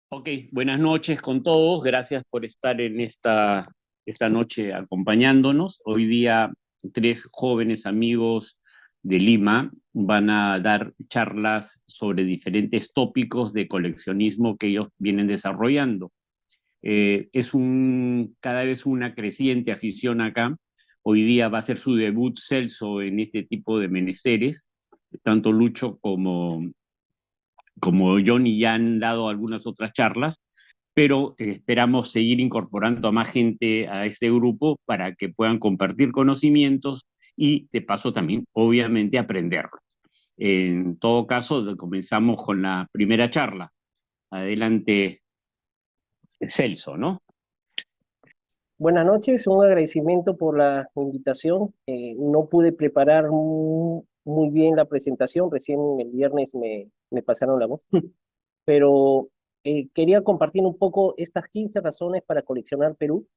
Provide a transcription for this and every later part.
Ok, buenas noches con todos. Gracias por estar en esta noche acompañándonos. Hoy día tres jóvenes amigos de Lima van a dar charlas sobre diferentes tópicos de coleccionismo que ellos vienen desarrollando. Cada vez una creciente afición acá. Hoy día va a ser su debut Celso en este tipo de menesteres. Tanto Lucho como Johnny ya han dado algunas otras charlas, pero esperamos seguir incorporando a más gente a este grupo para que puedan compartir conocimientos y de paso también, obviamente, aprenderlos. En todo caso, comenzamos con la primera charla. Adelante, Celso, ¿no? Buenas noches, un agradecimiento por la invitación. No pude preparar muy bien la presentación, recién el viernes me pasaron la voz, pero quería compartir un poco estas 15 razones para coleccionar Perú.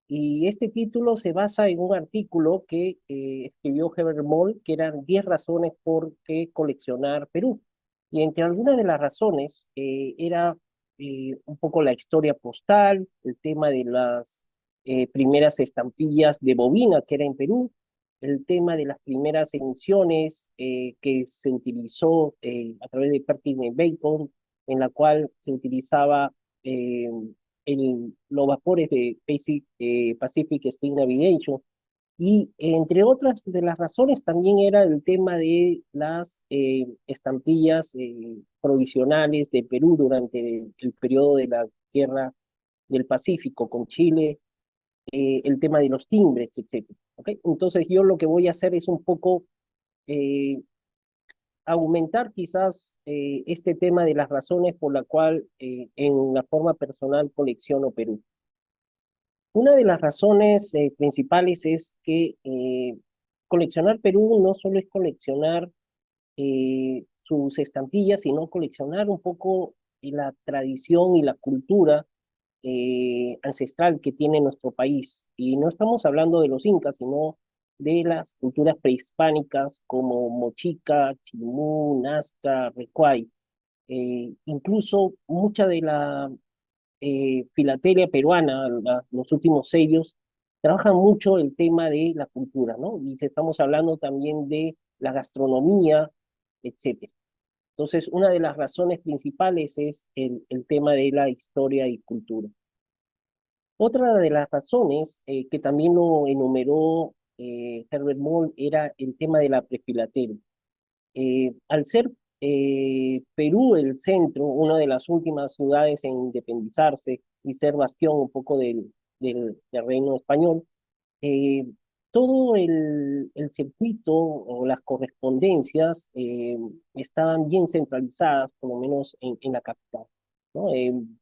Y este título se basa en un artículo que escribió Herbert Moll, que eran 10 razones por qué coleccionar Perú. Y entre algunas de las razones era un poco la historia postal, el tema de las primeras estampillas de bobina que era en Perú, el tema de las primeras emisiones que se utilizó a través de Perkins Bacon, en la cual se utilizaba eh, los vapores de Pacific Steam Navigation. Y entre otras de las razones también era el tema de las estampillas provisionales de Perú durante el periodo de la Guerra del Pacífico con Chile, el tema de los timbres, etcétera. ¿Okay? Entonces yo lo que voy a hacer es un poco eh, aumentar quizás este tema de las razones por la cual en la forma personal colecciono Perú. Una de las razones principales es que coleccionar Perú no solo es coleccionar sus estampillas, sino coleccionar un poco la tradición y la cultura ancestral que tiene nuestro país. Y no estamos hablando de los incas, sino de las culturas prehispánicas como Mochica, Chimú, Nazca, Recuay. Incluso mucha de la filatelia peruana, los últimos sellos, trabajan mucho el tema de la cultura, ¿no? Y estamos hablando también de la gastronomía, etcétera. Entonces, una de las razones principales es el tema de la historia y cultura. Otra de las razones que también lo enumeró Herbert Moll era el tema de la prefilatelia. Al ser Perú el centro, una de las últimas ciudades en independizarse y ser bastión un poco del reino español, eh, todo el circuito o las correspondencias estaban bien centralizadas, por lo menos en la capital, ¿no?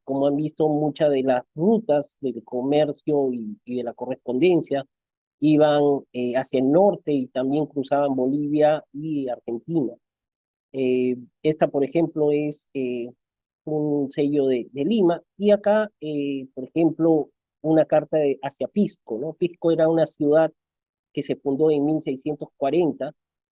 Como han visto, muchas de las rutas del comercio y de la correspondencia iban hacia el norte y también cruzaban Bolivia y Argentina. Esta, por ejemplo, es un sello de Lima, y acá, por ejemplo, una carta hacia Pisco, ¿no? Pisco era una ciudad que se fundó en 1640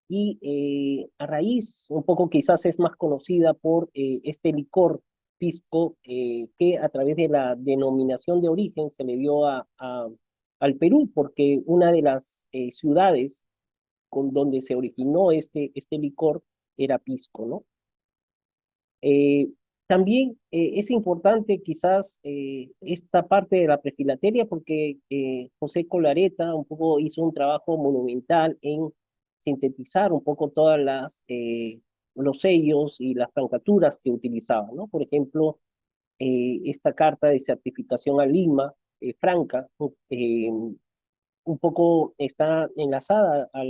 y a raíz, un poco quizás es más conocida por este licor Pisco, que a través de la denominación de origen se le dio al Perú, porque una de las ciudades con donde se originó este licor era Pisco, ¿no? Eh, También es importante quizás esta parte de la prefilatelia porque José Colareta un poco hizo un trabajo monumental en sintetizar un poco todas los sellos y las francaturas que utilizaba, ¿no? Por ejemplo, esta carta de certificación a Lima, franca, un poco está enlazada a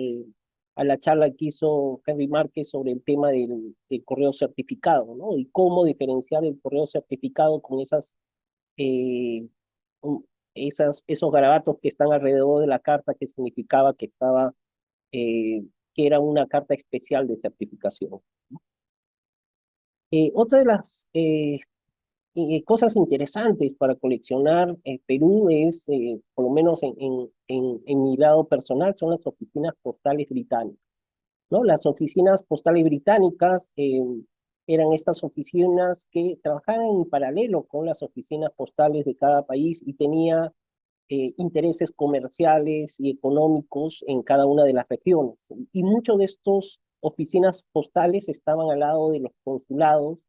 la charla que hizo Henry Márquez sobre el tema del correo certificado, ¿no? Y cómo diferenciar el correo certificado con eh, um, esos garabatos que están alrededor de la carta que significaba eh, que era una carta especial de certificación. Otra de las cosas interesantes para coleccionar Perú es, por lo menos en mi lado personal, son las oficinas postales británicas, ¿no? Las oficinas postales británicas eran estas oficinas que trabajaban en paralelo con las oficinas postales de cada país y tenía intereses comerciales y económicos en cada una de las regiones. Y muchos de estos oficinas postales estaban al lado de los consulados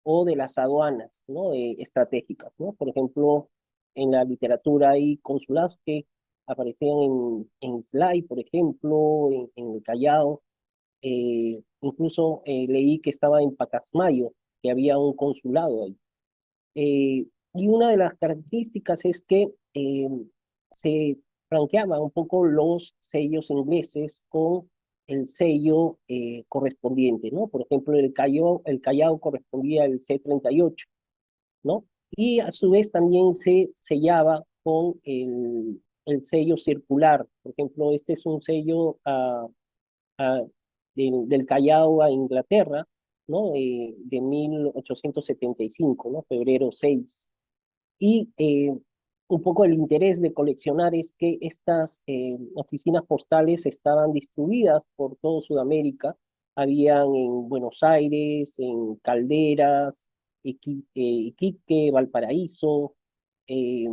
o de las aduanas, ¿no? Estratégicas, ¿no? Por ejemplo, en la literatura hay consulados que aparecían en Islay, por ejemplo, en el Callao. Incluso leí que estaba en Pacasmayo, que había un consulado ahí. Y una de las características es que se franqueaban un poco los sellos ingleses con el sello correspondiente, ¿no? Por ejemplo, el Callao correspondía al C38, ¿no? Y a su vez también se sellaba con el sello circular. Por ejemplo, este es un sello del Callao a Inglaterra, ¿no? De 1875, ¿no? Febrero 6. Y un poco el interés de coleccionar es que estas oficinas postales estaban distribuidas por todo Sudamérica. Habían en Buenos Aires, en Calderas, Iquique, Valparaíso, eh,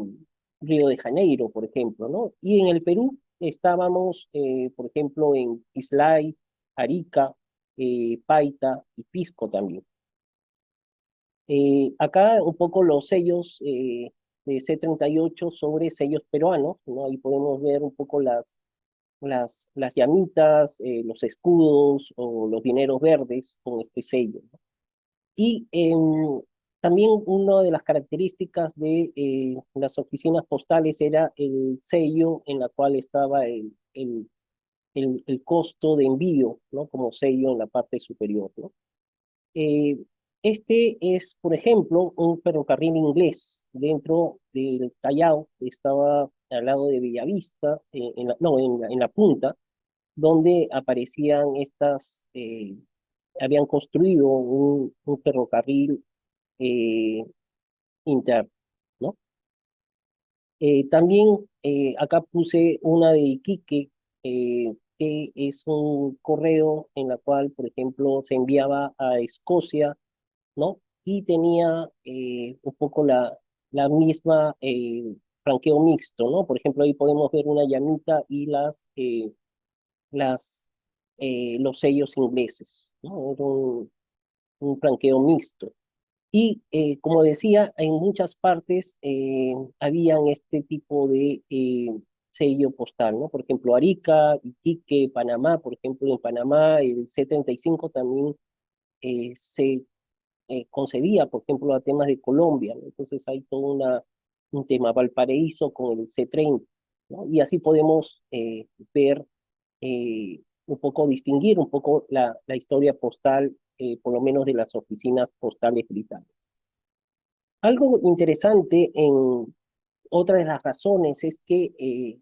Río de Janeiro, por ejemplo, ¿no? Y en el Perú estábamos, por ejemplo, en Islay, Arica, Paita y Pisco también. Acá un poco los sellos de C38 sobre sellos peruanos, ¿no? Ahí podemos ver un poco las llamitas, los escudos o los dineros verdes con este sello, ¿no? Y también una de las características de las oficinas postales era el sello en la cual estaba el costo de envío, ¿no? Como sello en la parte superior, ¿no? Eh, este es, por ejemplo, un ferrocarril inglés dentro del Callao, que estaba al lado de Bellavista, no, en la punta, donde aparecían habían construido un ferrocarril eh, interno, ¿no? También acá puse una de Iquique, que es un correo en la cual, por ejemplo, se enviaba a Escocia, ¿no? Y tenía un poco la misma franqueo mixto, ¿no? Por ejemplo, ahí podemos ver una llamita y las, los sellos ingleses, ¿no? Era un franqueo mixto. Y como decía, en muchas partes habían este tipo de sello postal, ¿no? Por ejemplo, Arica, Iquique, Panamá, por ejemplo, en Panamá el C35 también se concedía, por ejemplo, a temas de Colombia, ¿no? Entonces hay todo un tema Valparaíso con el C30, ¿no? Y así podemos ver, un poco, distinguir un poco la historia postal, por lo menos de las oficinas postales británicas. Algo interesante en otra de las razones es que,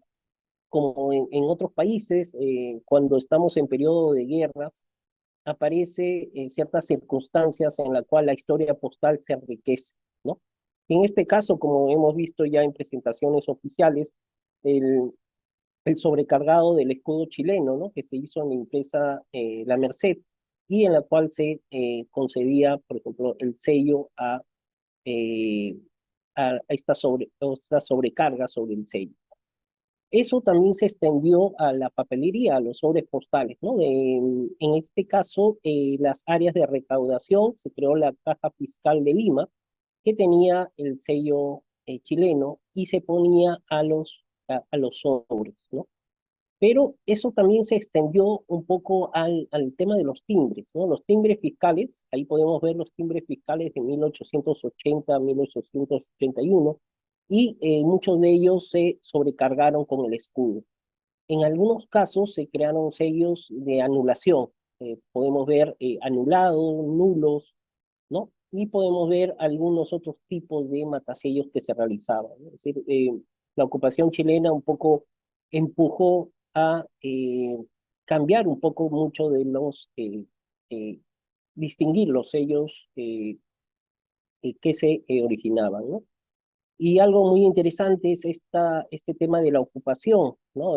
como en otros países, cuando estamos en periodo de guerras, aparece ciertas circunstancias en la cual la historia postal se enriquece, ¿no? En este caso, como hemos visto ya en presentaciones oficiales, el, el sobrecargado del escudo chileno, ¿no? Que se hizo en la empresa La Merced y en la cual se concedía, por ejemplo, el sello eh, a esta sobrecarga sobre el sello. Eso también se extendió a la papelería, a los sobres postales, ¿no? En este caso, las áreas de recaudación, se creó la Caja Fiscal de Lima, que tenía el sello chileno y se ponía a los sobres, ¿no? Pero eso también se extendió un poco al tema de los timbres, ¿no? Los timbres fiscales, ahí podemos ver los timbres fiscales de 1880 a 1881, y muchos de ellos se sobrecargaron con el escudo. En algunos casos se crearon sellos de anulación, podemos ver anulados, nulos, ¿no? Y podemos ver algunos otros tipos de matasellos que se realizaban, ¿no? Es decir, la ocupación chilena un poco empujó a cambiar un poco mucho de eh, distinguir los sellos que se originaban, ¿no? Y algo muy interesante es este tema de la ocupación, ¿no?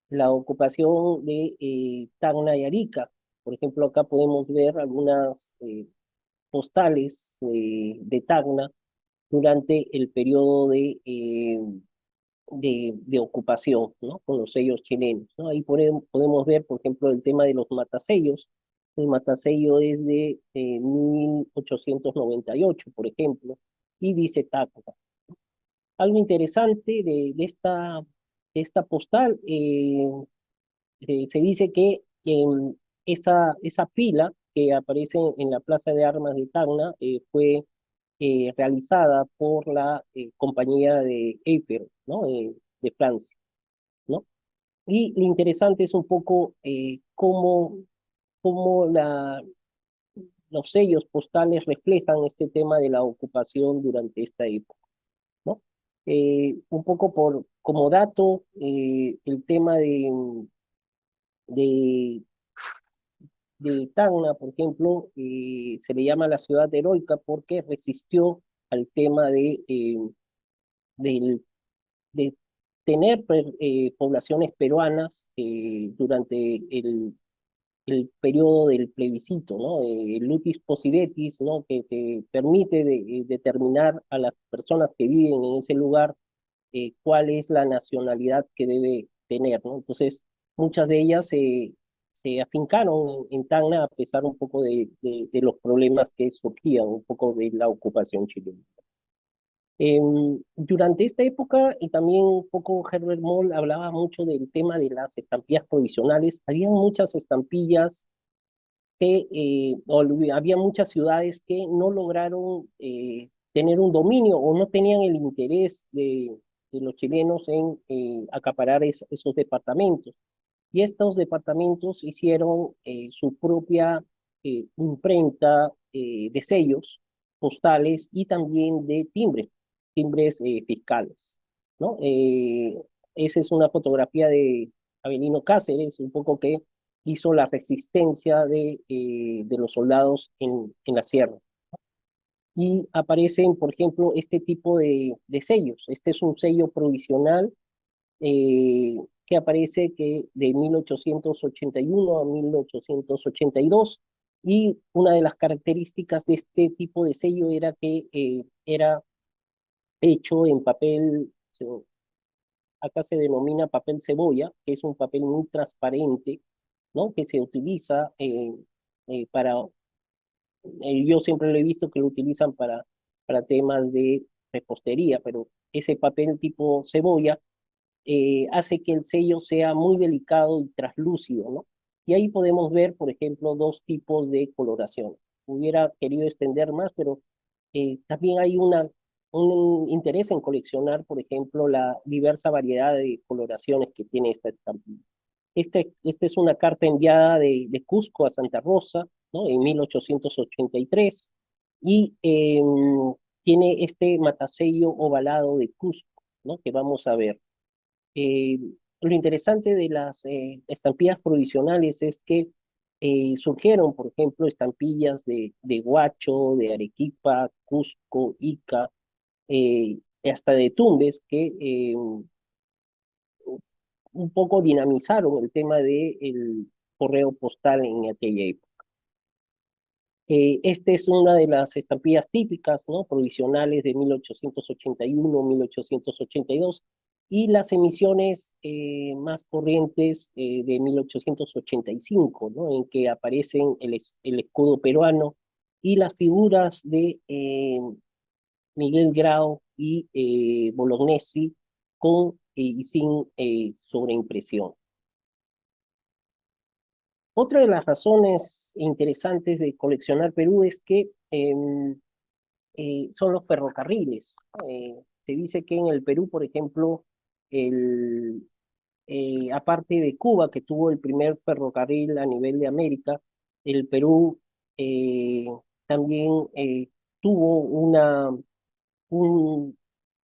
La ocupación de Tacna y Arica. Por ejemplo, acá podemos ver algunas postales de Tacna durante el periodo de ocupación, ¿no? Con los sellos chilenos, ¿no? Ahí podemos ver, por ejemplo, el tema de los matasellos. El matasello es de 1898, por ejemplo, y dice Tacna. Algo interesante de esta postal, se dice que esa pila que aparece en la Plaza de Armas de Tacna fue realizada por la compañía de Eiffel, ¿no? De Francia, ¿no? Y lo interesante es un poco cómo los sellos postales reflejan este tema de la ocupación durante esta época, ¿no? Un poco como dato, el tema de, de Tacna, por ejemplo, se le llama la ciudad heroica porque resistió al tema del de tener poblaciones peruanas durante el periodo del plebiscito, ¿no? El lutis possidetis, ¿no? Que permite determinar a las personas que viven en ese lugar cuál es la nacionalidad que debe tener, ¿no? Entonces, muchas de ellas se afincaron en Tacna a pesar un poco de los problemas que surgían, un poco de la ocupación chilena. Durante esta época, y también un poco Herbert Moll hablaba mucho del tema de las estampillas provisionales. Había muchas estampillas había muchas ciudades que no lograron tener un dominio o no tenían el interés de los chilenos en acaparar esos departamentos. Y estos departamentos hicieron su propia imprenta de sellos postales y también de timbres fiscales, ¿no? Esa es una fotografía de Avelino Cáceres, un poco que hizo la resistencia de los soldados en la sierra. Y aparecen, por ejemplo, este tipo de sellos. Este es un sello provisional que aparece que de 1881 a 1882, y una de las características de este tipo de sello era que era hecho en papel, acá se denomina papel cebolla, que es un papel muy transparente, ¿no? Que se utiliza para, yo siempre lo he visto que lo utilizan para temas de repostería, pero ese papel tipo cebolla hace que el sello sea muy delicado y traslúcido, ¿no? Y ahí podemos ver, por ejemplo, dos tipos de coloración. Hubiera querido extender más, pero también hay un interés en coleccionar, por ejemplo, la diversa variedad de coloraciones que tiene esta estampilla. Esta es una carta enviada de Cusco a Santa Rosa, ¿no? En 1883, y tiene este matasello ovalado de Cusco, ¿no? Que vamos a ver. Eh, lo interesante de las estampillas provisionales es que surgieron, por ejemplo, estampillas de Huacho, de Arequipa, Cusco, Ica, hasta de Tumbes, que un poco dinamizaron el tema del correo postal en aquella época. Esta es una de las estampillas típicas, ¿no? Provisionales de 1881, 1882, y las emisiones más corrientes de 1885, ¿no? En que aparecen el escudo peruano y las figuras de Miguel Grau y Bolognesi con y sin sobreimpresión. Otra de las razones interesantes de coleccionar Perú es que son los ferrocarriles. Se dice que en el Perú, por ejemplo, aparte de Cuba, que tuvo el primer ferrocarril a nivel de América, el Perú eh, también tuvo un,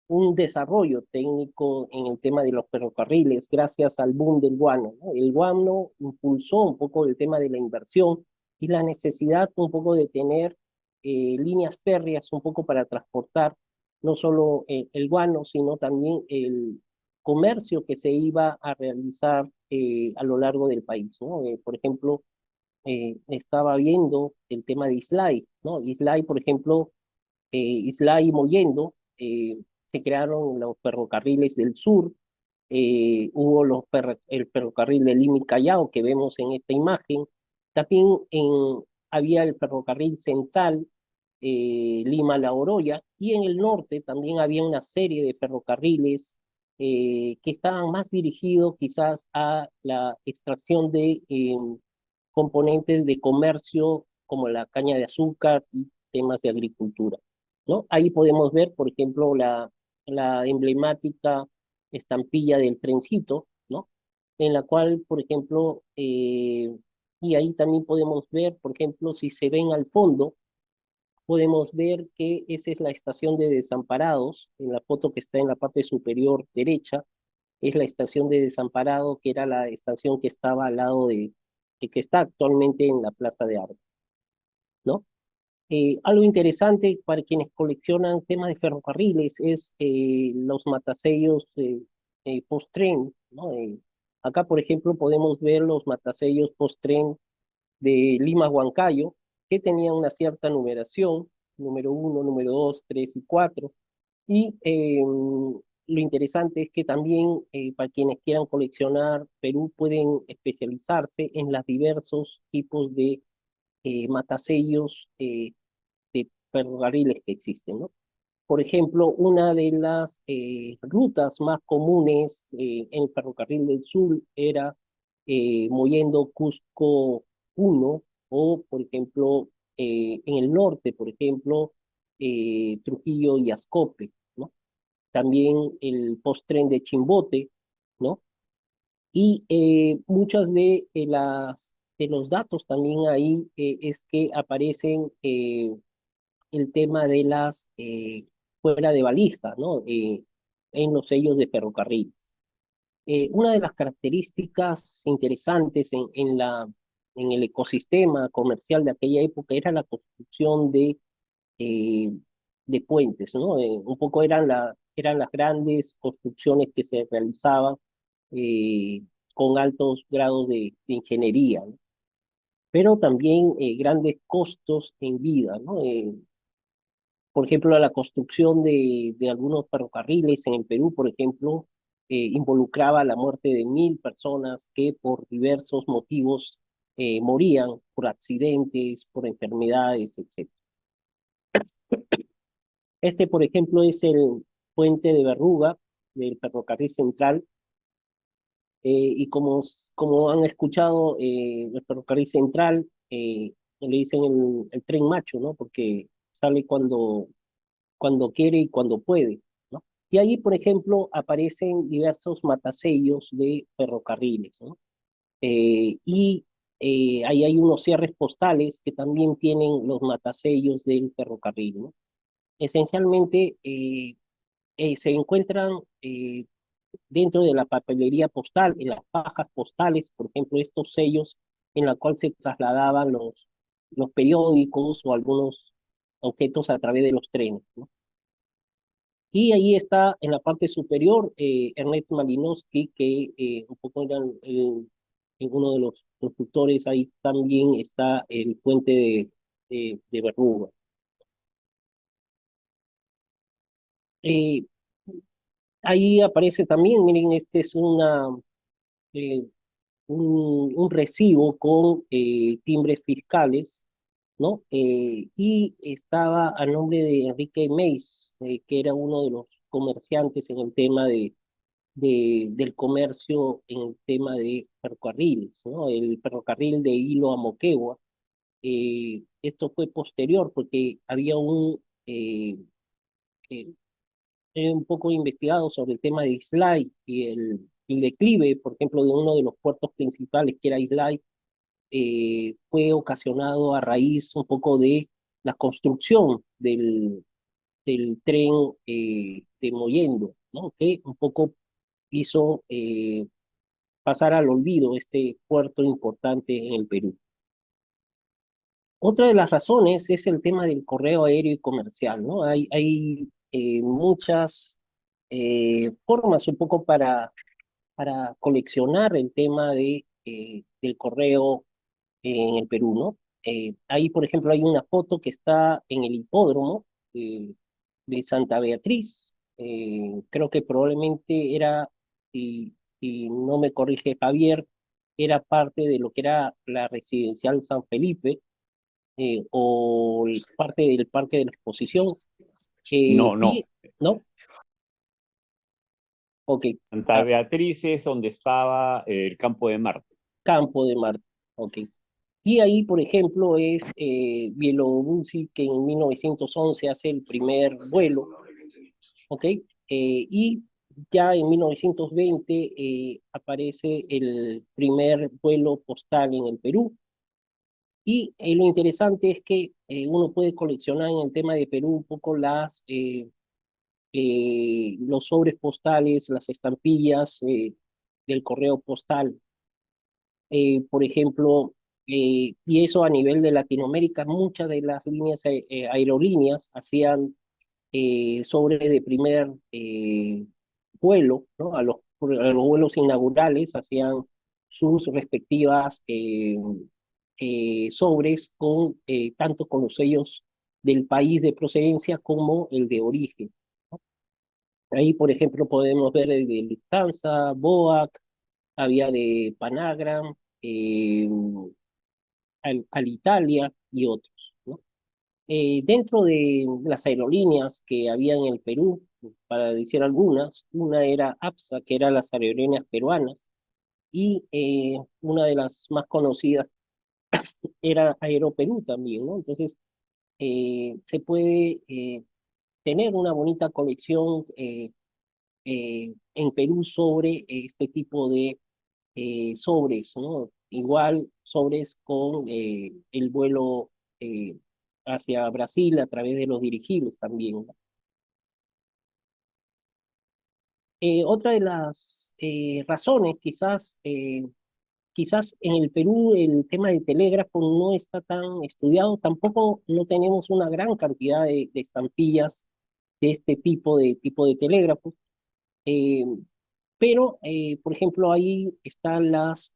un desarrollo técnico en el tema de los ferrocarriles gracias al boom del guano, ¿no? El guano impulsó un poco el tema de la inversión y la necesidad un poco de tener líneas férreas un poco para transportar no solo el guano, sino también el comercio que se iba a realizar a lo largo del país, ¿no? Por ejemplo, estaba viendo el tema de Islay, ¿no? Islay, por ejemplo, Islay y Mollendo, se crearon los ferrocarriles del sur, hubo el ferrocarril de Lima y Callao que vemos en esta imagen, también había el ferrocarril central Lima-La Oroya, y en el norte también había una serie de ferrocarriles que estaban más dirigidos quizás a la extracción de componentes de comercio como la caña de azúcar y temas de agricultura, ¿no? Ahí podemos ver, por ejemplo, la emblemática estampilla del trencito, ¿no? En la cual, por ejemplo, y ahí también podemos ver, por ejemplo, si se ven al fondo, podemos ver que esa es la estación de Desamparados, en la foto que está en la parte superior derecha, es la estación de Desamparado, que era la estación que estaba al lado de que está actualmente en la Plaza de Armas, ¿no? Algo interesante para quienes coleccionan temas de ferrocarriles es los matasellos post-tren, ¿no? Acá, por ejemplo, podemos ver los matasellos post-tren de Lima-Huancayo, que tenían una cierta numeración, número uno, número 2, 3 y 4. Y lo interesante es que también para quienes quieran coleccionar Perú pueden especializarse en los diversos tipos de matasellos de ferrocarriles que existen, ¿no? Por ejemplo, una de las rutas más comunes en el ferrocarril del sur era moviendo Cusco 1 o, por ejemplo, en el norte, por ejemplo, Trujillo y Ascope, ¿no? También el posttren de Chimbote, ¿no? Y muchas de los datos también ahí es que aparecen el tema de las fuera de valija, ¿no? En los sellos de ferrocarril. Una de las características interesantes en el ecosistema comercial de aquella época era la construcción eh, de puentes, ¿no? Un poco eran las grandes construcciones que se realizaban eh, con altos grados de ingeniería, ¿no? Pero también grandes costos en vida, ¿no? Por ejemplo, la construcción de algunos ferrocarriles en el Perú, por ejemplo, involucraba la muerte de 1.000 personas que por diversos motivos morían por accidentes, por enfermedades, etc. Este, por ejemplo, es el puente de Berruga del ferrocarril central, y como han escuchado, el ferrocarril central le dicen el tren macho, ¿no? Porque sale cuando quiere y cuando puede, ¿no? Y ahí, por ejemplo, aparecen diversos matasellos de ferrocarriles, ¿no? Y ahí hay unos cierres postales que también tienen los matasellos del ferrocarril, ¿no? Esencialmente, se encuentran dentro de la papelería postal, en las fajas postales, por ejemplo, estos sellos en la cual se trasladaban los periódicos o algunos objetos a través de los trenes, ¿no? Y ahí está en la parte superior Ernest Malinowski, que un poco era uno de los constructores. Ahí también está el puente de Bermuda. Eh, Ahí aparece también, miren, este es eh, un recibo con timbres fiscales, ¿no? Y estaba a nombre de Enrique Meis, que era uno de los comerciantes en el tema del comercio en el tema de ferrocarriles, ¿no? El ferrocarril de Hilo a Moquegua. Esto fue posterior porque había eh, un poco investigado sobre el tema de Islay y el declive, por ejemplo, de uno de los puertos principales que era Islay, fue ocasionado a raíz un poco de la construcción del tren de Mollendo, ¿no? Que un poco hizo pasar al olvido este puerto importante en el Perú. Otra de las razones es el tema del correo aéreo y comercial, ¿no? Hay muchas formas un poco para coleccionar el tema del correo en el Perú, ¿no? Ahí, por ejemplo, hay una foto que está en el hipódromo de Santa Beatriz. Creo que probablemente era, si no me corrige Javier, era parte de lo que era la residencial San Felipe o parte del Parque de la Exposición. No, no. Y, ¿no? Ok, Santa ah, Beatriz es donde estaba el campo de Marte. Campo de Marte. Ok. Y ahí, por ejemplo, es Bielorrusia que en 1911 hace el primer vuelo, ¿ok? Y ya en 1920 aparece el primer vuelo postal en el Perú. Y lo interesante es que uno puede coleccionar en el tema de Perú un poco los sobres postales, las estampillas del correo postal. Por ejemplo, y eso a nivel de Latinoamérica, muchas de las líneas aerolíneas hacían sobre de primer vuelo, ¿no? A los vuelos inaugurales hacían sus respectivas sobres con tanto con los sellos del país de procedencia como el de origen. Ahí, por ejemplo, podemos ver el de Lufthansa, BOAC, había de Panagram, eh, Alitalia y otros, ¿no? Dentro de las aerolíneas que había en el Perú, para decir algunas, una era APSA, que eran las aerolíneas peruanas, y una de las más conocidas era Aeroperú también, ¿no? Entonces, se puede tener una bonita colección en Perú sobre este tipo de sobres, ¿no? Igual sobres con el vuelo hacia Brasil a través de los dirigibles también, ¿no? Otra de las razones, quizás en el Perú el tema del telégrafo no está tan estudiado, tampoco no tenemos una gran cantidad de estampillas de este tipo de telégrafo. Eh, pero, por ejemplo, ahí están las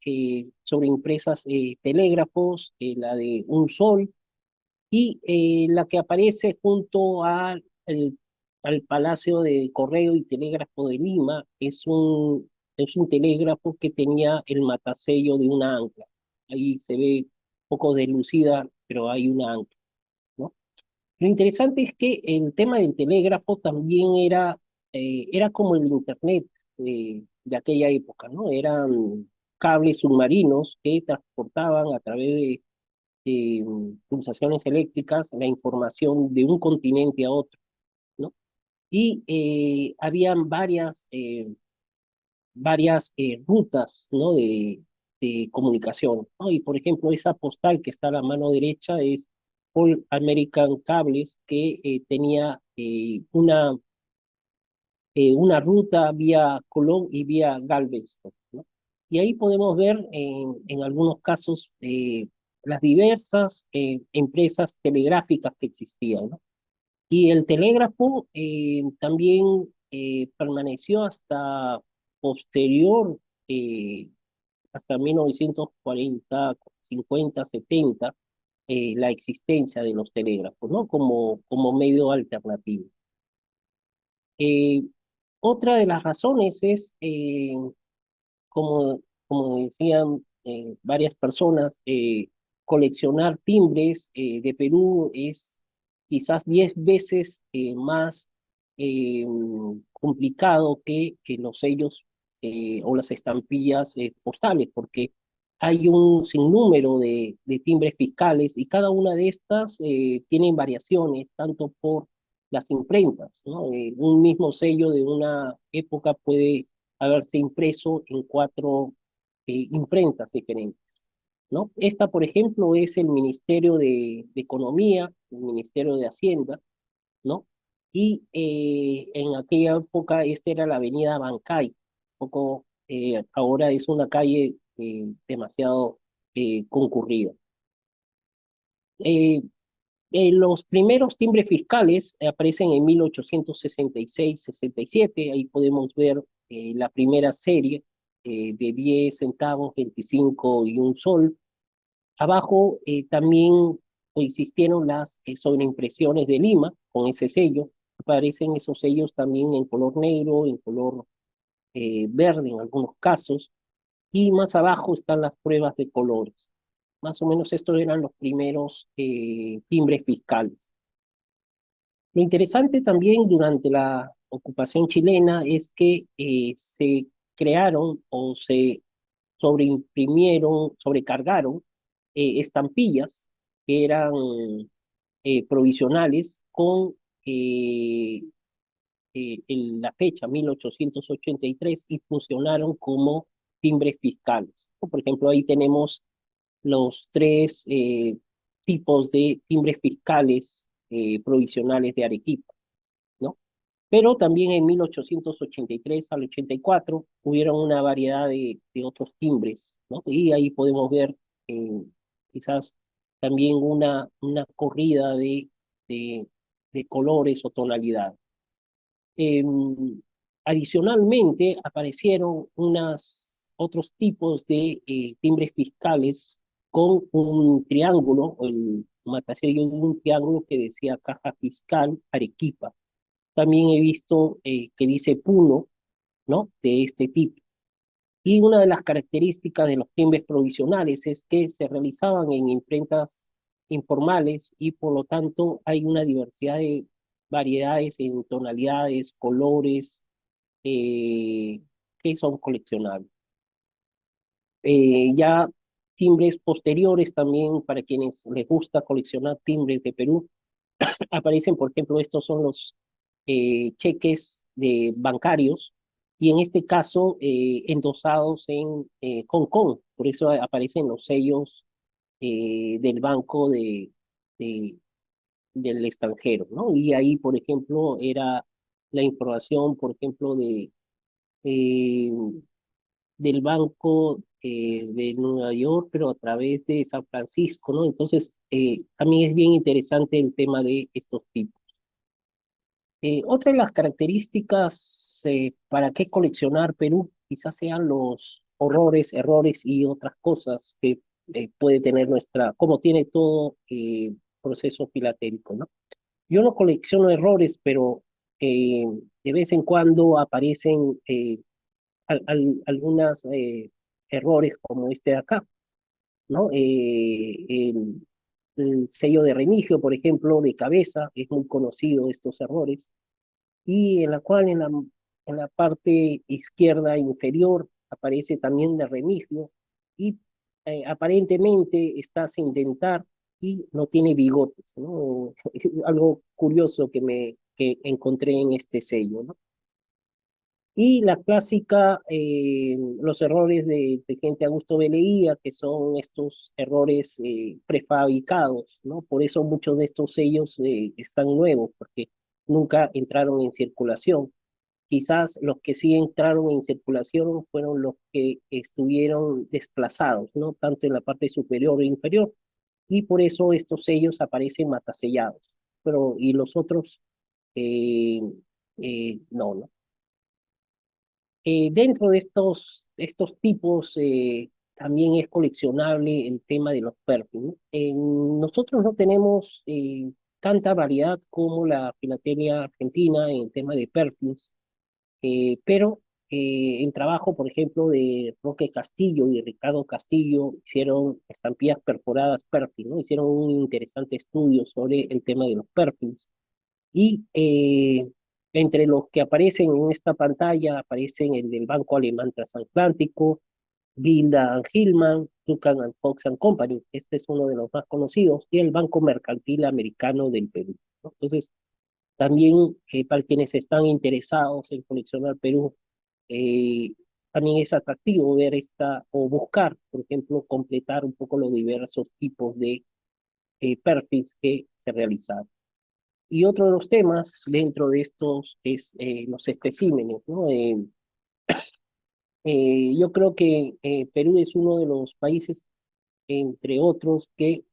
sobreimpresas telégrafos, la de un sol, y la que aparece junto al Palacio de Correo y Telégrafo de Lima es un telégrafo que tenía el matasello de una ancla. Ahí se ve un poco deslucida, pero hay una ancla, ¿no? Lo interesante es que el tema del telégrafo también era como el internet de aquella época, ¿no? Eran cables submarinos que transportaban a través de pulsaciones eléctricas la información de un continente a otro, ¿no? Y habían varias rutas, ¿no? de comunicación, ¿no? Y por ejemplo, esa postal que está a la mano derecha es All American Cables, que tenía una ruta vía Colón y vía Galveston, ¿no? Y ahí podemos ver en algunos casos las diversas empresas telegráficas que existían, ¿no? Y el telégrafo también permaneció posterior, eh, hasta 1940, 50, 70, la existencia de los telégrafos, ¿no? Como medio alternativo. Eh, Otra de las razones es, como decían varias personas, coleccionar timbres de Perú es quizás 10 veces más eh, complicado que los sellos o las estampillas postales, porque hay un sinnúmero de timbres fiscales y cada una de estas tienen variaciones, tanto por las imprentas, ¿no? Un mismo sello de una época puede haberse impreso en 4 imprentas diferentes, ¿no? Esta, por ejemplo, es el Ministerio de Economía, el Ministerio de Hacienda, ¿no? Y en aquella época esta era la avenida Bancay, poco, ahora es una calle demasiado concurrida. Eh, los primeros timbres fiscales aparecen en 1866-67, ahí podemos ver la primera serie de 10 centavos, 25 y un sol. Abajo también existieron las sobreimpresiones de Lima con ese sello. Aparecen esos sellos también en color negro, en color verde en algunos casos. Y más abajo están las pruebas de colores. Más o menos estos eran los primeros timbres fiscales. Lo interesante también durante la ocupación chilena es que se crearon o se sobreimprimieron, sobrecargaron estampillas que eran provisionales con en la fecha 1883 y funcionaron como timbres fiscales. Por ejemplo, ahí tenemos los tres tipos de timbres fiscales provisionales de Arequipa, ¿no? Pero también en 1883 al 84 hubieron una variedad de otros timbres, ¿no? Y ahí podemos ver quizás también una corrida de, de colores o tonalidades. Adicionalmente, aparecieron otros tipos de timbres fiscales con un triángulo, el matasello de un triángulo que decía Caja Fiscal Arequipa. También he visto que dice Puno, ¿no? De este tipo. Y una de las características de los timbres provisionales es que se realizaban en imprentas informales y por lo tanto hay una diversidad de variedades en tonalidades, colores, eh, que son coleccionables. Ya timbres posteriores también para quienes les gusta coleccionar timbres de Perú, aparecen, por ejemplo, estos son los cheques de bancarios y en este caso endosados en Hong Kong. Por eso aparecen los sellos del banco de, del extranjero, ¿no? Y ahí, por ejemplo, era la información, por ejemplo, eh, del banco de Nueva York, pero a través de San Francisco, ¿no? Entonces, también es bien interesante el tema de estos tipos. Otra de las características para qué coleccionar Perú quizás sean los horrores, errores y otras cosas que puede tener como tiene todo proceso filatélico, ¿no? Yo no colecciono errores, pero eh, de vez en cuando aparecen algunas errores como este de acá, ¿no? El sello de Remigio, por ejemplo, de cabeza, es muy conocido estos errores y en la cual en la parte izquierda inferior aparece también de Remigio y aparentemente está sin dentar y no tiene bigotes, ¿no? Algo curioso que encontré en este sello, ¿no? Y la clásica, los errores del presidente Augusto B. Leguía, que son estos errores prefabricados, ¿no? Por eso muchos de estos sellos están nuevos, porque nunca entraron en circulación. Quizás los que sí entraron en circulación fueron los que estuvieron desplazados, ¿no? Tanto en la parte superior e inferior, y por eso estos sellos aparecen matasellados. Pero, y los otros, eh, no, ¿no? Dentro de estos tipos también es coleccionable el tema de los perfumes, ¿no? Nosotros no tenemos tanta variedad como la filatelia argentina en tema de perfumes, pero en trabajo, por ejemplo, de Roque Castillo y Ricardo Castillo hicieron estampillas perforadas perfumes, ¿no? Hicieron un interesante estudio sobre el tema de los perfumes. Y entre los que aparecen en esta pantalla aparecen el del Banco Alemán Transatlántico, Gilda and Hillman, Tucan and Fox and Company, este es uno de los más conocidos, y el Banco Mercantil Americano del Perú, ¿no? Entonces, también para quienes están interesados en coleccionar Perú, eh, también es atractivo ver o buscar, por ejemplo, completar un poco los diversos tipos de perfils que se realizaron. Y otro de los temas dentro de estos es los especímenes, ¿no? Yo creo que Perú es uno de los países, entre otros, que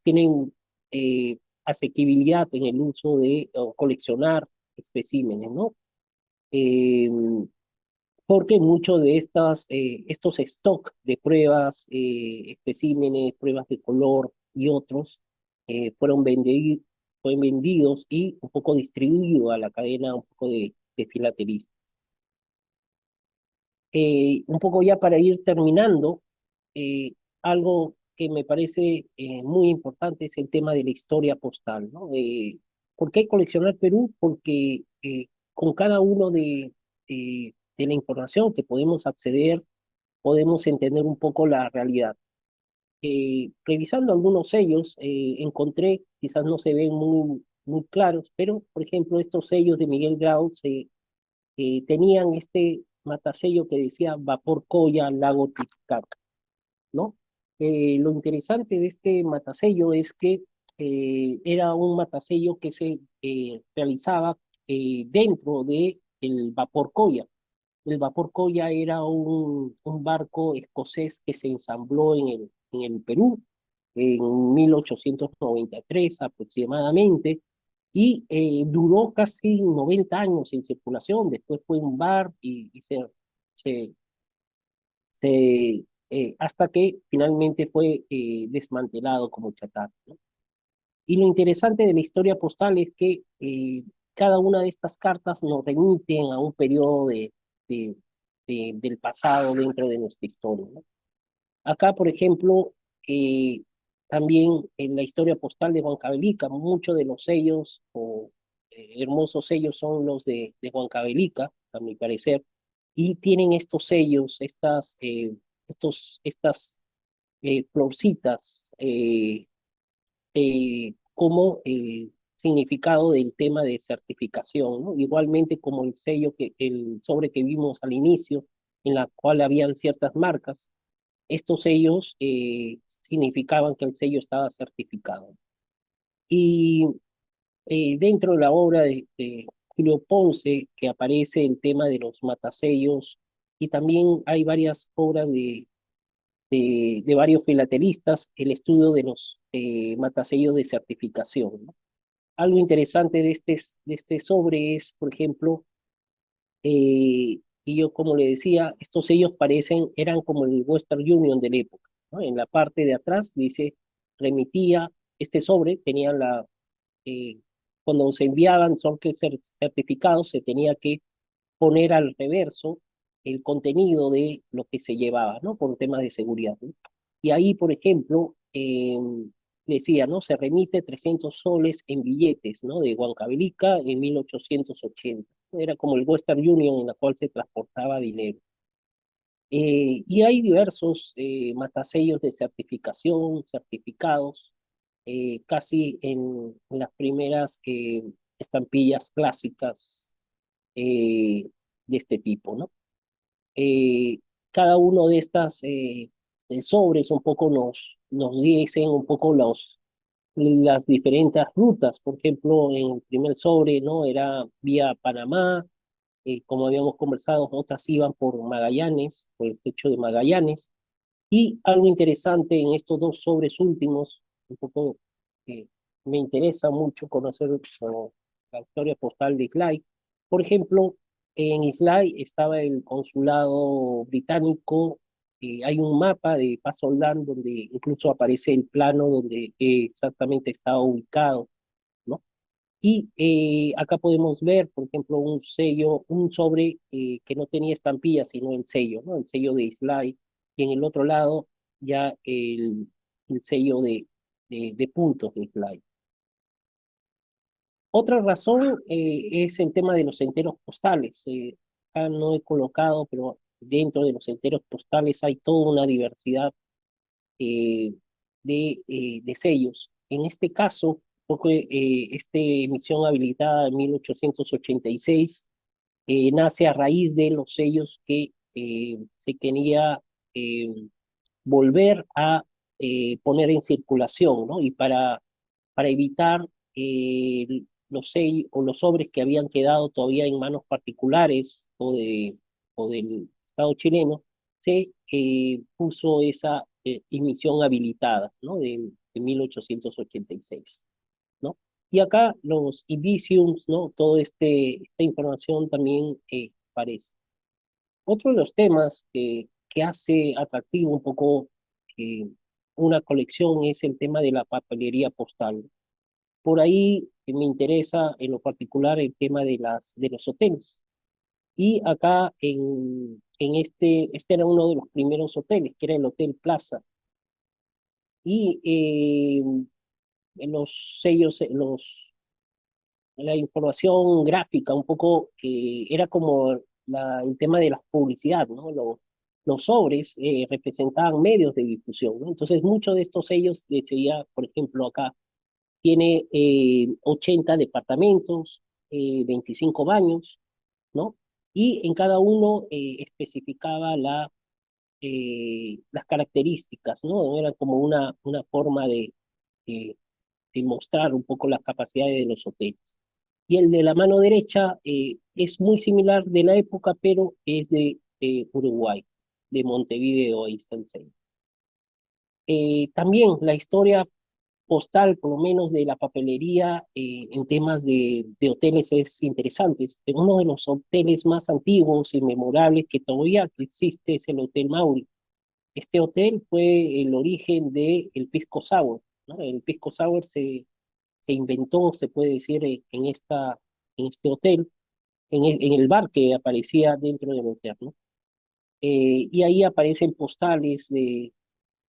tienen asequibilidad en el uso de o coleccionar especímenes, ¿no? Eh, porque muchos de estos stock de pruebas, especímenes, pruebas de color y otros, fueron vendidos y un poco distribuidos a la cadena un poco de filatelistas. Un poco ya para ir terminando, algo que me parece muy importante es el tema de la historia postal, ¿no? ¿Por qué coleccionar Perú? Porque con cada uno de la información que podemos acceder, podemos entender un poco la realidad. Revisando algunos sellos, encontré, quizás no se ven muy claros, pero por ejemplo estos sellos de Miguel Grau tenían este matasello que decía Vapor Coya, Lago Titicaca, ¿no? Lo interesante de este matasello es que era un matasello que se realizaba dentro de el Vapor Coya. El Vapor Coya era un barco escocés que se ensambló en el Perú en 1893 aproximadamente, y duró casi 90 años en circulación. Después fue un bar y se, hasta que finalmente fue desmantelado como chatarra, ¿no? Y lo interesante de la historia postal es que cada una de estas cartas nos remiten a un periodo de, del pasado dentro de nuestra historia, ¿no? Acá, por ejemplo, eh, también en la historia postal de Huancavelica, muchos de los sellos o hermosos sellos son los de Huancavelica, a mi parecer, y tienen estos sellos, estas florcitas como significado del tema de certificación, ¿no? Igualmente como el sello, el sobre que vimos al inicio, en la cual habían ciertas marcas, estos sellos significaban que el sello estaba certificado. Y dentro de la obra de Julio Ponce, que aparece el tema de los matasellos, y también hay varias obras de varios filatelistas, el estudio de los matasellos de certificación, ¿no? Algo interesante de este sobre es, por ejemplo, y yo como le decía, estos sellos eran como el Western Union de la época, ¿no? En la parte de atrás dice, remitía, este sobre tenía eh, cuando se enviaban certificados, se tenía que poner al reverso el contenido de lo que se llevaba, ¿no? Por temas de seguridad, ¿no? Y ahí, por ejemplo, decía, ¿no? Se remite 300 soles en billetes, ¿no? De Huancavelica en 1880. Era como el Western Union en la cual se transportaba dinero. Y hay diversos matasellos de certificación, certificados, casi en las primeras estampillas clásicas de este tipo, ¿no? eh, Cada uno de estas sobres un poco nos dicen un poco las diferentes rutas. Por ejemplo, en el primer sobre, ¿no? Era vía Panamá, como habíamos conversado, otras iban por Magallanes, por el estrecho de Magallanes. Y algo interesante en estos dos sobres últimos, un poco que me interesa mucho conocer la historia postal de Islay. Por ejemplo, en Islay estaba el consulado británico, hay un mapa de Paso Soldán donde incluso aparece el plano donde exactamente estaba ubicado, ¿no? Y acá podemos ver, por ejemplo, un sello, un sobre que no tenía estampilla, sino el sello, ¿no? El sello de Islay. Y en el otro lado ya el sello de puntos de Islay. Otra razón es el tema de los enteros postales. Acá no he colocado, pero dentro de los enteros postales hay toda una diversidad eh, de sellos. En este caso, porque esta emisión habilitada en 1886 nace a raíz de los sellos que se quería eh, volver a poner en circulación, ¿no? Y para evitar los sellos o los sobres que habían quedado todavía en manos particulares o del Estado chileno, se puso esa emisión habilitada, ¿no? De 1886, ¿no? Y acá los indiciums, ¿no? Toda esta información también aparece. Otro de los temas que hace atractivo un poco eh, una colección es el tema de la papelería postal. Por ahí me interesa en lo particular el tema de los hoteles. Y acá en este era uno de los primeros hoteles, que era el Hotel Plaza. Y en los sellos, la información gráfica un poco era como el tema de la publicidad, ¿no? Los sobres representaban medios de difusión, ¿no? Entonces muchos de estos sellos decía, por ejemplo, acá tiene 80 departamentos, 25 baños, ¿no? Y en cada uno especificaba las características, ¿no? Era como una forma de, de mostrar un poco las capacidades de los hoteles. Y el de la mano derecha es muy similar de la época, pero es de Uruguay, de Montevideo, ahí está el sello. También la historia postal, por lo menos de la papelería en temas de hoteles es interesante. Uno de los hoteles más antiguos y memorables que todavía existe es el Hotel Mauri. Este hotel fue el origen del Pisco Sour, ¿no? El Pisco Sour se inventó, se puede decir, en este hotel, en el bar que aparecía dentro del hotel, ¿no? Y ahí aparecen postales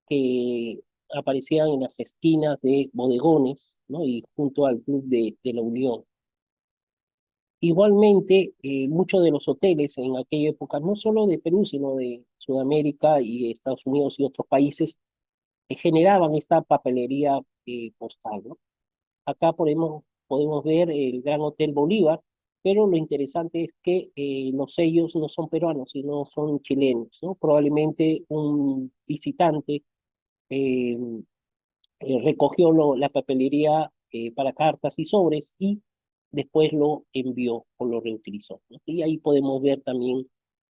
que aparecían en las esquinas de bodegones, ¿no? Y junto al Club de la Unión. Igualmente, muchos de los hoteles en aquella época, no solo de Perú, sino de Sudamérica y Estados Unidos y otros países, generaban esta papelería postal, ¿no? Acá podemos ver el Gran Hotel Bolívar, pero lo interesante es que los sellos no son peruanos, sino son chilenos, ¿no? Probablemente un visitante eh, recogió la papelería para cartas y sobres y después lo envió o lo reutilizó, ¿no? Y ahí podemos ver también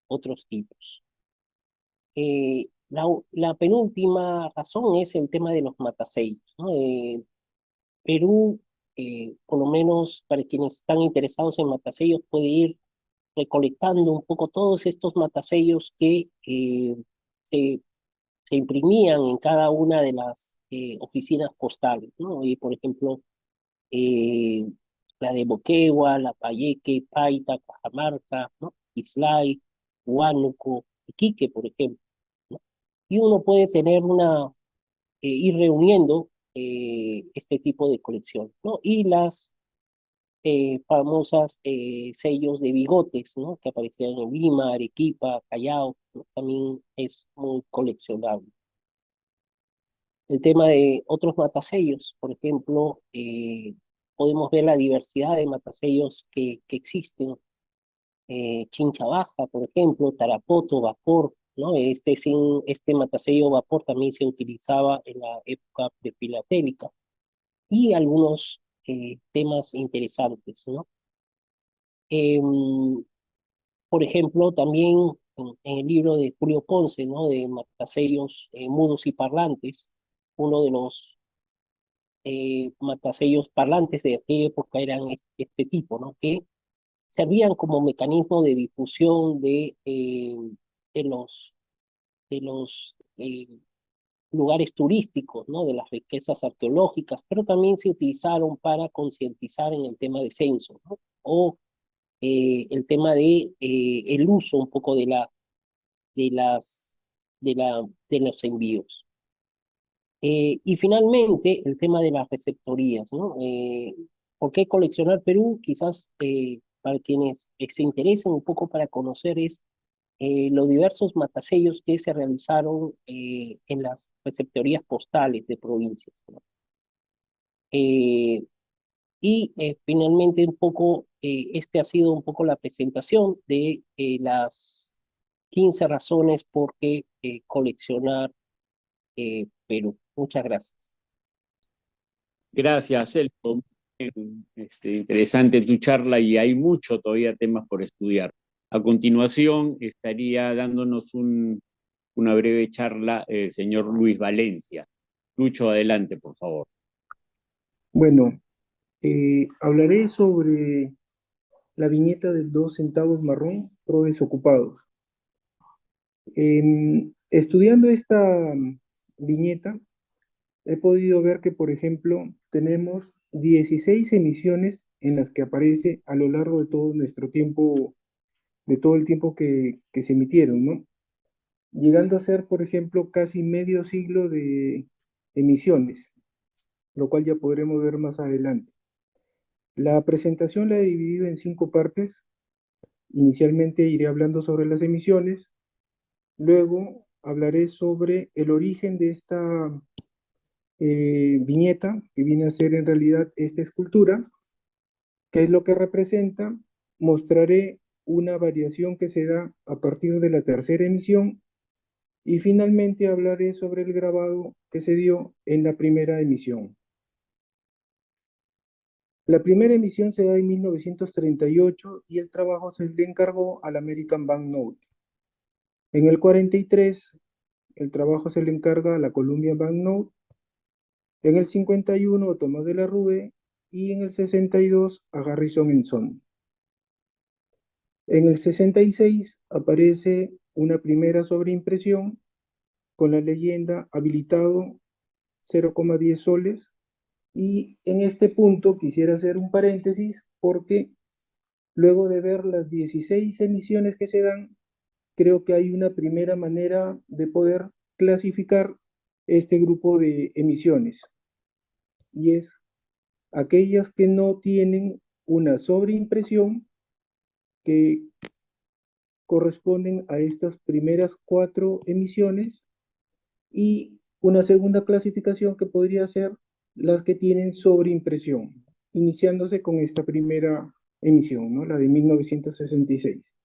otros tipos. La penúltima razón es el tema de los matasellos, ¿no? Perú, por lo menos para quienes están interesados en matasellos, puede ir recolectando un poco todos estos matasellos que se, se imprimían en cada una de las oficinas postales, ¿no? Y, por ejemplo, eh, la de Moquegua, La Payeque, Paita, Cajamarca, ¿no? Islay, Huánuco, Iquique, por ejemplo, ¿no? Y uno puede tener ir reuniendo este tipo de colección, ¿no? Y las famosas sellos de bigotes, ¿no? Que aparecían en Lima, Arequipa, Callao, ¿no? También es muy coleccionable. El tema de otros matasellos, por ejemplo, podemos ver la diversidad de matasellos que existen. Chincha Baja, por ejemplo, Tarapoto, Vapor, ¿no? Este matasello Vapor también se utilizaba en la época de filatélica. Y algunos temas interesantes, ¿no? Em, por ejemplo, también en el libro de Julio Ponce, ¿no? De matasellos mudos y parlantes, uno de los matasellos parlantes de aquella época eran este tipo, ¿no? Que servían como mecanismo de difusión de los lugares turísticos, ¿no? De las riquezas arqueológicas, pero también se utilizaron para concientizar en el tema de censo, ¿no? O el tema de el uso un poco de las, de los envíos. Y finalmente, el tema de las receptorías, ¿no? ¿Por qué coleccionar Perú? Quizás para quienes se interesen un poco para conocer es los diversos matasellos que se realizaron en las receptorías postales de provincias, ¿no? Eh, y finalmente un poco, este ha sido un poco la presentación de las 15 razones por qué coleccionar Perú. Muchas gracias. Gracias, Celso. Interesante tu charla y hay mucho todavía temas por estudiar. A continuación estaría dándonos una breve charla el señor Luis Valencia. Lucho, adelante, por favor. Bueno, hablaré sobre la viñeta de 2 centavos marrón, pro desocupados. Estudiando esta viñeta, he podido ver que, por ejemplo, tenemos 16 emisiones en las que aparece a lo largo de todo nuestro tiempo, de todo el tiempo que se emitieron, ¿no? Llegando a ser, por ejemplo, casi medio siglo de emisiones, lo cual ya podremos ver más adelante. La presentación la he dividido en 5 partes. Inicialmente iré hablando sobre las emisiones, luego hablaré sobre el origen de esta viñeta, que viene a ser en realidad esta escultura, qué es lo que representa, mostraré una variación que se da a partir de la tercera emisión y finalmente hablaré sobre el grabado que se dio en la primera emisión. La primera emisión se da en 1938 y el trabajo se le encargó al American Banknote. En el 43, el trabajo se le encarga a la Columbia Banknote. En el 51, a Tomás de la Rue y en el 62 a Harrison Son. En el 66 aparece una primera sobreimpresión con la leyenda habilitado 0,10 soles y en este punto quisiera hacer un paréntesis porque luego de ver las 16 emisiones que se dan, creo que hay una primera manera de poder clasificar este grupo de emisiones y es aquellas que no tienen una sobreimpresión que corresponden a estas primeras 4 emisiones y una segunda clasificación que podría ser las que tienen sobreimpresión, iniciándose con esta primera emisión, ¿no? La de 1966.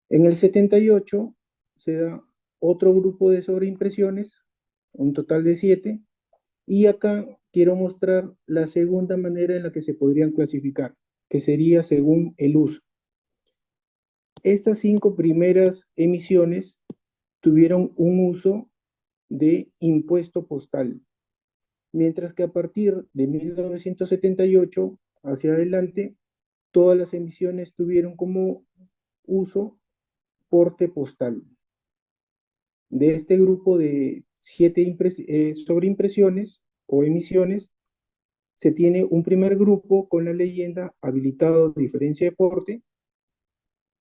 En el 78 se da otro grupo de sobreimpresiones, un total de 7, y acá quiero mostrar la segunda manera en la que se podrían clasificar, que sería según el uso. Estas 5 primeras emisiones tuvieron un uso de impuesto postal, mientras que a partir de 1978 hacia adelante, todas las emisiones tuvieron como uso porte postal. De este grupo de 7 sobreimpresiones o emisiones, se tiene un primer grupo con la leyenda habilitado diferencia de porte,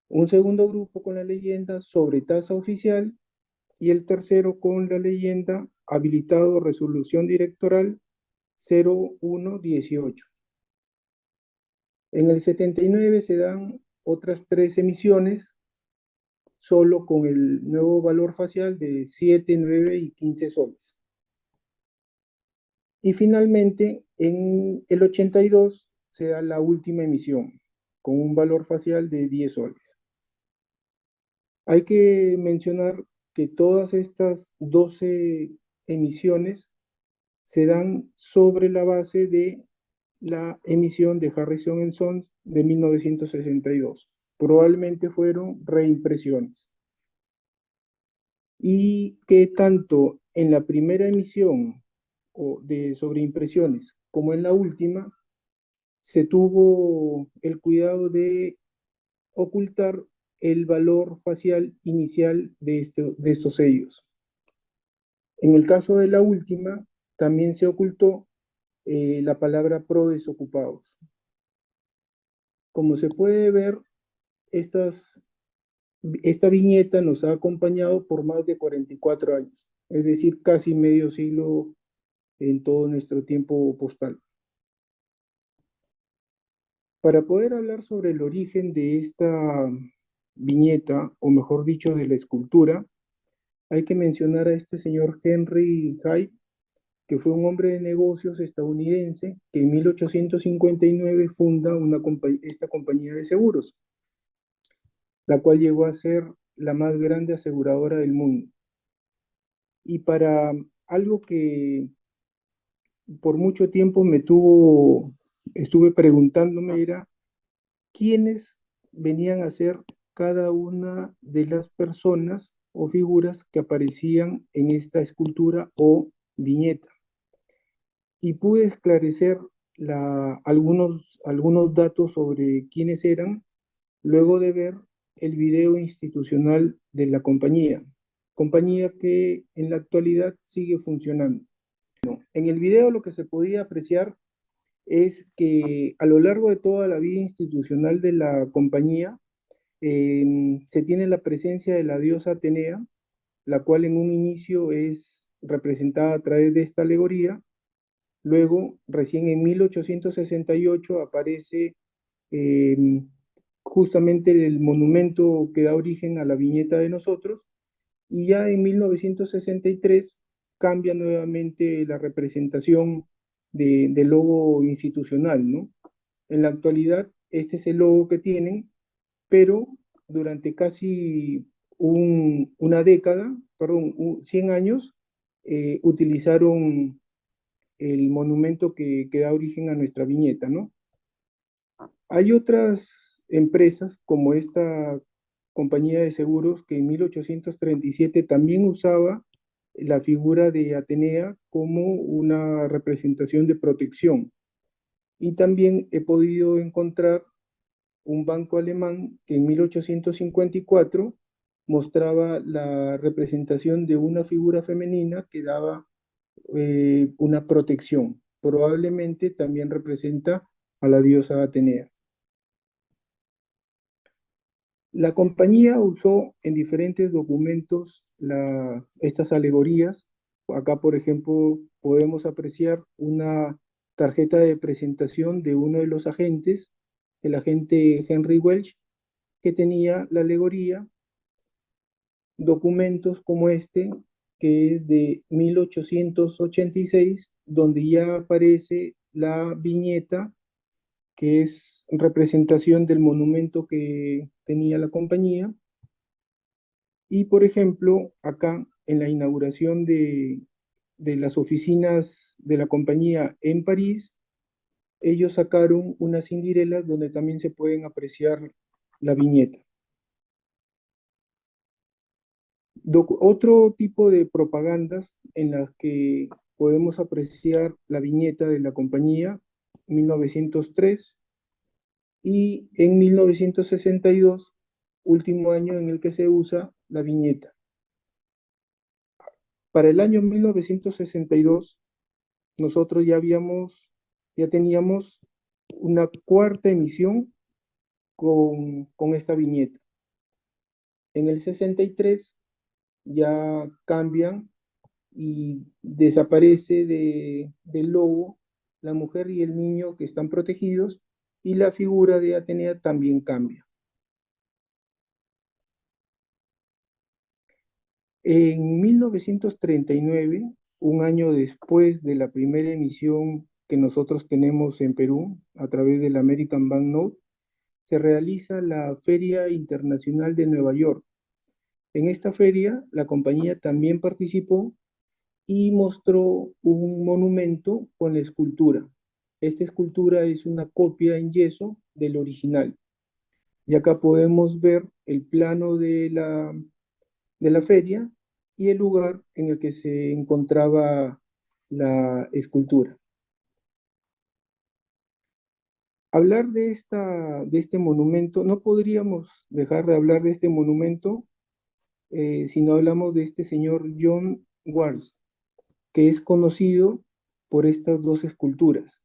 un segundo grupo con la leyenda sobre tasa oficial y el tercero con la leyenda habilitado resolución directoral 0118. En el 79 se dan otras 3 emisiones, solo con el nuevo valor facial de 7, 9 y 15 soles. Y finalmente, en el 82 se da la última emisión, con un valor facial de 10 soles. Hay que mencionar que todas estas 12 emisiones se dan sobre la base de la emisión de Harrison Sons de 1962. Probablemente fueron reimpresiones. Y que tanto en la primera emisión o de sobreimpresiones como en la última, se tuvo el cuidado de ocultar el valor facial inicial de estos sellos. En el caso de la última, también se ocultó la palabra pro desocupados. Como se puede ver, esta viñeta nos ha acompañado por más de 44 años, es decir, casi medio siglo en todo nuestro tiempo postal. Para poder hablar sobre el origen de esta viñeta, o mejor dicho, de la escultura, hay que mencionar a este señor Henry Hyde, que fue un hombre de negocios estadounidense que en 1859 funda esta compañía de seguros, la cual llegó a ser la más grande aseguradora del mundo. Y para algo que por mucho tiempo estuve preguntándome era quiénes venían a ser cada una de las personas o figuras que aparecían en esta escultura o viñeta. Y pude esclarecer algunos datos sobre quiénes eran luego de ver el video institucional de la compañía que en la actualidad sigue funcionando. En el video lo que se podía apreciar es que a lo largo de toda la vida institucional de la compañía se tiene la presencia de la diosa Atenea, la cual en un inicio es representada a través de esta alegoría. Luego, recién en 1868 aparece eh, justamente el monumento que da origen a la viñeta de nosotros, y ya en 1963 cambia nuevamente la representación del logo institucional, ¿no? En la actualidad, este es el logo que tienen, pero durante casi una década, perdón, 100 años, utilizaron el monumento que da origen a nuestra viñeta, ¿no? Hay otras empresas como esta compañía de seguros que en 1837 también usaba la figura de Atenea como una representación de protección. Y también he podido encontrar un banco alemán que en 1854 mostraba la representación de una figura femenina que daba una protección. Probablemente también representa a la diosa Atenea. La compañía usó en diferentes documentos estas alegorías. Acá, por ejemplo, podemos apreciar una tarjeta de presentación de uno de los agentes, el agente Henry Welch, que tenía la alegoría, documentos como este, que es de 1886, donde ya aparece la viñeta, que es representación del monumento que tenía la compañía. Y, por ejemplo, acá en la inauguración de las oficinas de la compañía en París, ellos sacaron unas cindirelas donde también se pueden apreciar la viñeta. Otro tipo de propagandas en las que podemos apreciar la viñeta de la compañía, 1903, y en 1962, último año en el que se usa la viñeta. Para el año 1962, nosotros ya teníamos una cuarta emisión con esta viñeta. En el 63 ya cambian y desaparece del logo la mujer y el niño que están protegidos, y la figura de Atenea también cambia. En 1939, un año después de la primera emisión que nosotros tenemos en Perú a través del American Banknote, se realiza la Feria Internacional de Nueva York. En esta feria, la compañía también participó y mostró un monumento con la escultura. Esta escultura es una copia en yeso del original. Y acá podemos ver el plano de la feria y el lugar en el que se encontraba la escultura. Hablar de este monumento, no podríamos dejar de hablar de este monumento si no hablamos de este señor John Wars, que es conocido por estas dos esculturas.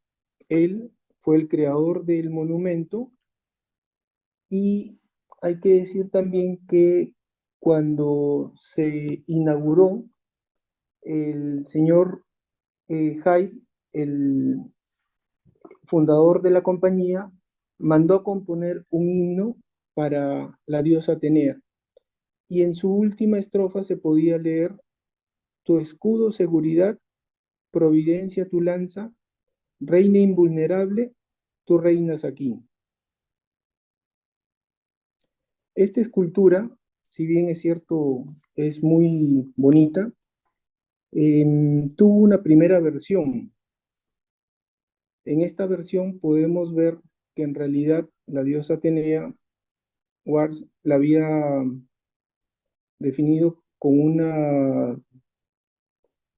Él fue el creador del monumento, y hay que decir también que cuando se inauguró, el señor Hyde, el fundador de la compañía, mandó a componer un himno para la diosa Atenea, y en su última estrofa se podía leer: tu escudo seguridad, providencia tu lanza, reina invulnerable, tú reinas aquí. Esta escultura, si bien es cierto, es muy bonita, tuvo una primera versión. En esta versión podemos ver que en realidad la diosa Atenea, Wars la había definido con una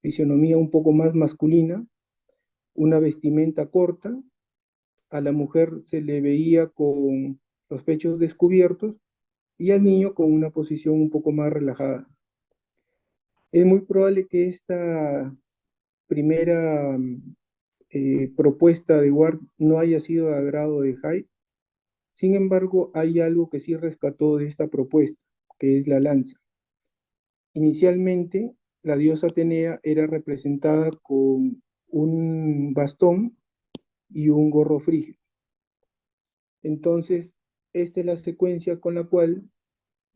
fisionomía un poco más masculina, una vestimenta corta, a la mujer se le veía con los pechos descubiertos, y al niño con una posición un poco más relajada. Es muy probable que esta primera propuesta de Ward no haya sido de agrado de Hyde. Sin embargo, hay algo que sí rescató de esta propuesta, que es la lanza. Inicialmente, la diosa Atenea era representada con un bastón y un gorro frigio. Entonces, esta es la secuencia con la cual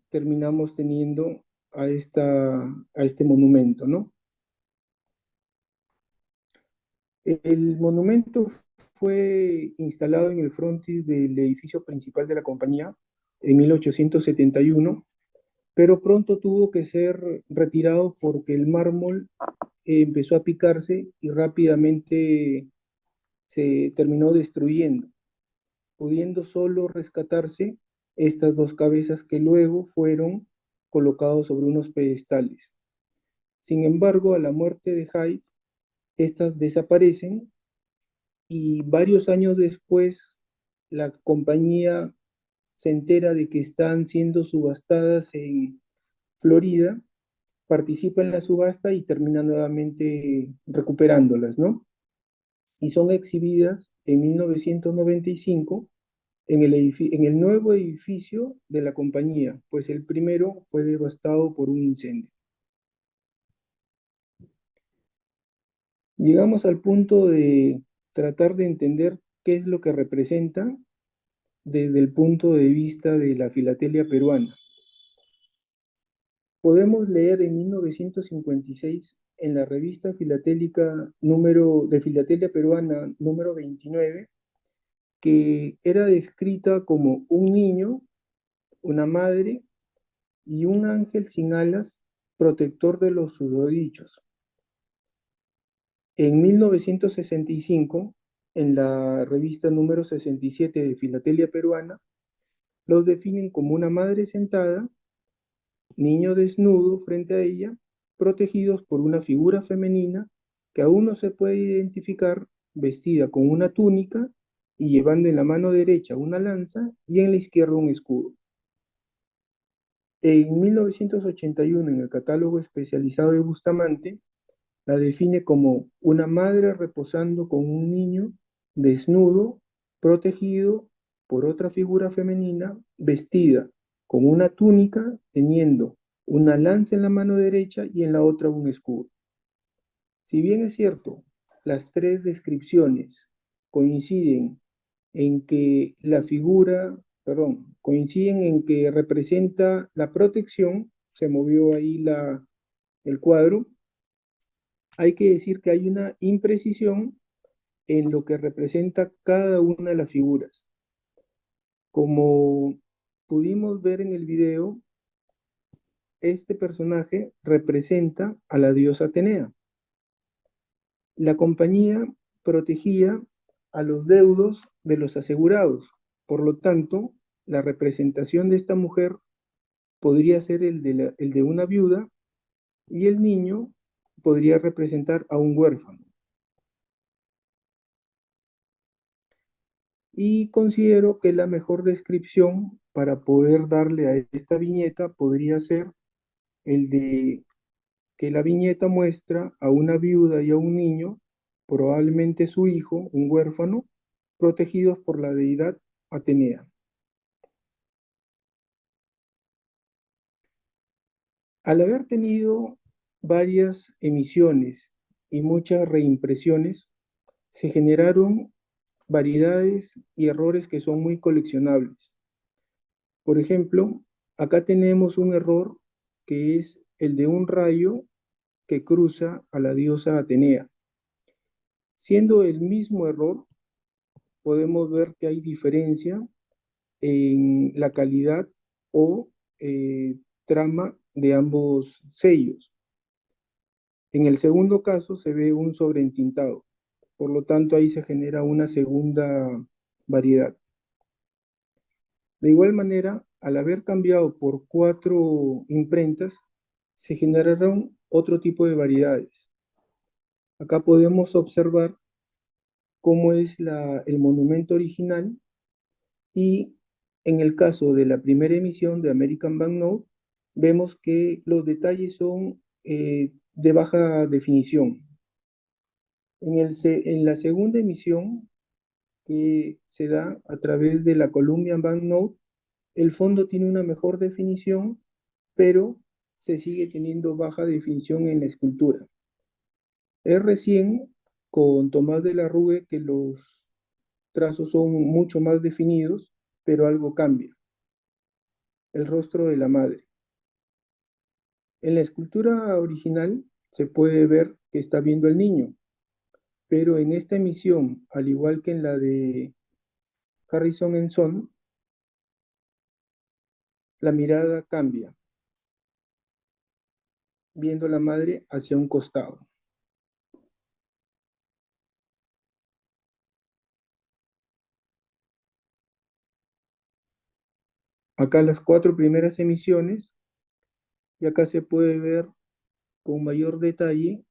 terminamos teniendo a este monumento, ¿no? El monumento fue instalado en el frontis del edificio principal de la compañía en 1871, pero pronto tuvo que ser retirado porque el mármol empezó a picarse y rápidamente se terminó destruyendo, pudiendo solo rescatarse estas dos cabezas que luego fueron colocados sobre unos pedestales. Sin embargo, a la muerte de Hyde, estas desaparecen y varios años después la compañía se entera de que están siendo subastadas en Florida, participa en la subasta y termina nuevamente recuperándolas, ¿no? Y son exhibidas en 1995 en el nuevo edificio de la compañía, pues el primero fue devastado por un incendio. Llegamos al punto de tratar de entender qué es lo que representa desde el punto de vista de la filatelia peruana. Podemos leer en 1956 en la revista filatélica de filatelia peruana número 29 que era descrita como un niño, una madre y un ángel sin alas, protector de los susodichos. En 1965, en la revista número 67 de Filatelia Peruana, los definen como una madre sentada, niño desnudo frente a ella, protegidos por una figura femenina que aún no se puede identificar, vestida con una túnica y llevando en la mano derecha una lanza y en la izquierda un escudo. En 1981, en el catálogo especializado de Bustamante, la define como una madre reposando con un niño desnudo, protegido por otra figura femenina, vestida con una túnica, teniendo una lanza en la mano derecha y en la otra un escudo. Si bien es cierto, las tres descripciones coinciden en que coinciden en que representa la protección, se movió ahí el cuadro, hay que decir que hay una imprecisión en lo que representa cada una de las figuras. Como pudimos ver en el video, este personaje representa a la diosa Atenea. La compañía protegía a los deudos de los asegurados. Por lo tanto, la representación de esta mujer podría ser el de una viuda y el niño podría representar a un huérfano. Y considero que la mejor descripción para poder darle a esta viñeta podría ser el de que la viñeta muestra a una viuda y a un niño, probablemente su hijo, un huérfano, protegidos por la deidad Atenea. Al haber tenido varias emisiones y muchas reimpresiones, se generaron variedades y errores que son muy coleccionables. Por ejemplo, acá tenemos un error que es el de un rayo que cruza a la diosa Atenea. Siendo el mismo error, podemos ver que hay diferencia en la calidad o trama de ambos sellos. En el segundo caso se ve un sobreentintado, por lo tanto ahí se genera una segunda variedad. De igual manera, al haber cambiado por 4 imprentas, se generaron otro tipo de variedades. Acá podemos observar cómo es el monumento original y en el caso de la primera emisión de American Banknote, vemos que los detalles son de baja definición. En la segunda emisión, que se da a través de la Columbian Banknote, el fondo tiene una mejor definición, pero se sigue teniendo baja definición en la escultura. Es recién con Tomás de la Rue que los trazos son mucho más definidos, pero algo cambia. El rostro de la madre. En la escultura original se puede ver que está viendo al niño, pero en esta emisión, al igual que en la de Harrison Son, la mirada cambia, viendo a la madre hacia un costado. Acá las 4 primeras emisiones, y acá se puede ver con mayor detalle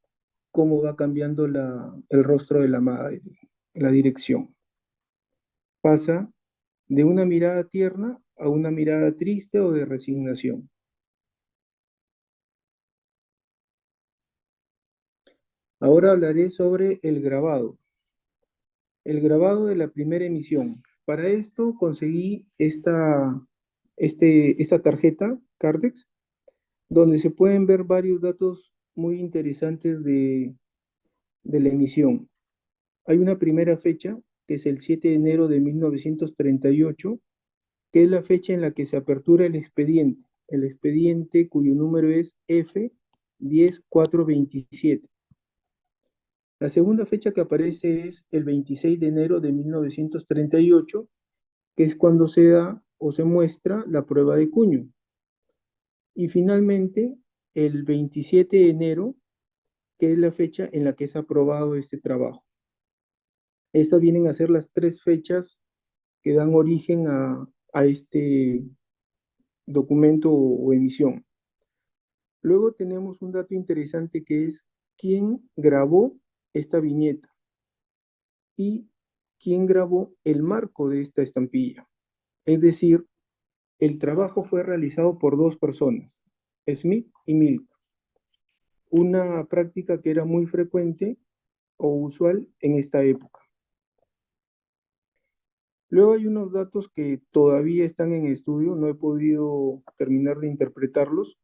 cómo va cambiando el rostro de la madre, la dirección. Pasa de una mirada tierna a una mirada triste o de resignación. Ahora hablaré sobre el grabado. El grabado de la primera emisión. Para esto conseguí esta tarjeta Cardex, donde se pueden ver varios datos muy interesantes de la emisión. Hay una primera fecha, que es el 7 de enero de 1938, que es la fecha en la que se apertura el expediente cuyo número es F10427. La segunda fecha que aparece es el 26 de enero de 1938, que es cuando se da o se muestra la prueba de cuño. Y finalmente, el 27 de enero, que es la fecha en la que es aprobado este trabajo. Estas vienen a ser las 3 fechas que dan origen a este documento o emisión. Luego tenemos un dato interesante que es quién grabó esta viñeta y quién grabó el marco de esta estampilla. Es decir, el trabajo fue realizado por 2 personas, Smith y Milk, una práctica que era muy frecuente o usual en esta época. Luego hay unos datos que todavía están en estudio, no he podido terminar de interpretarlos,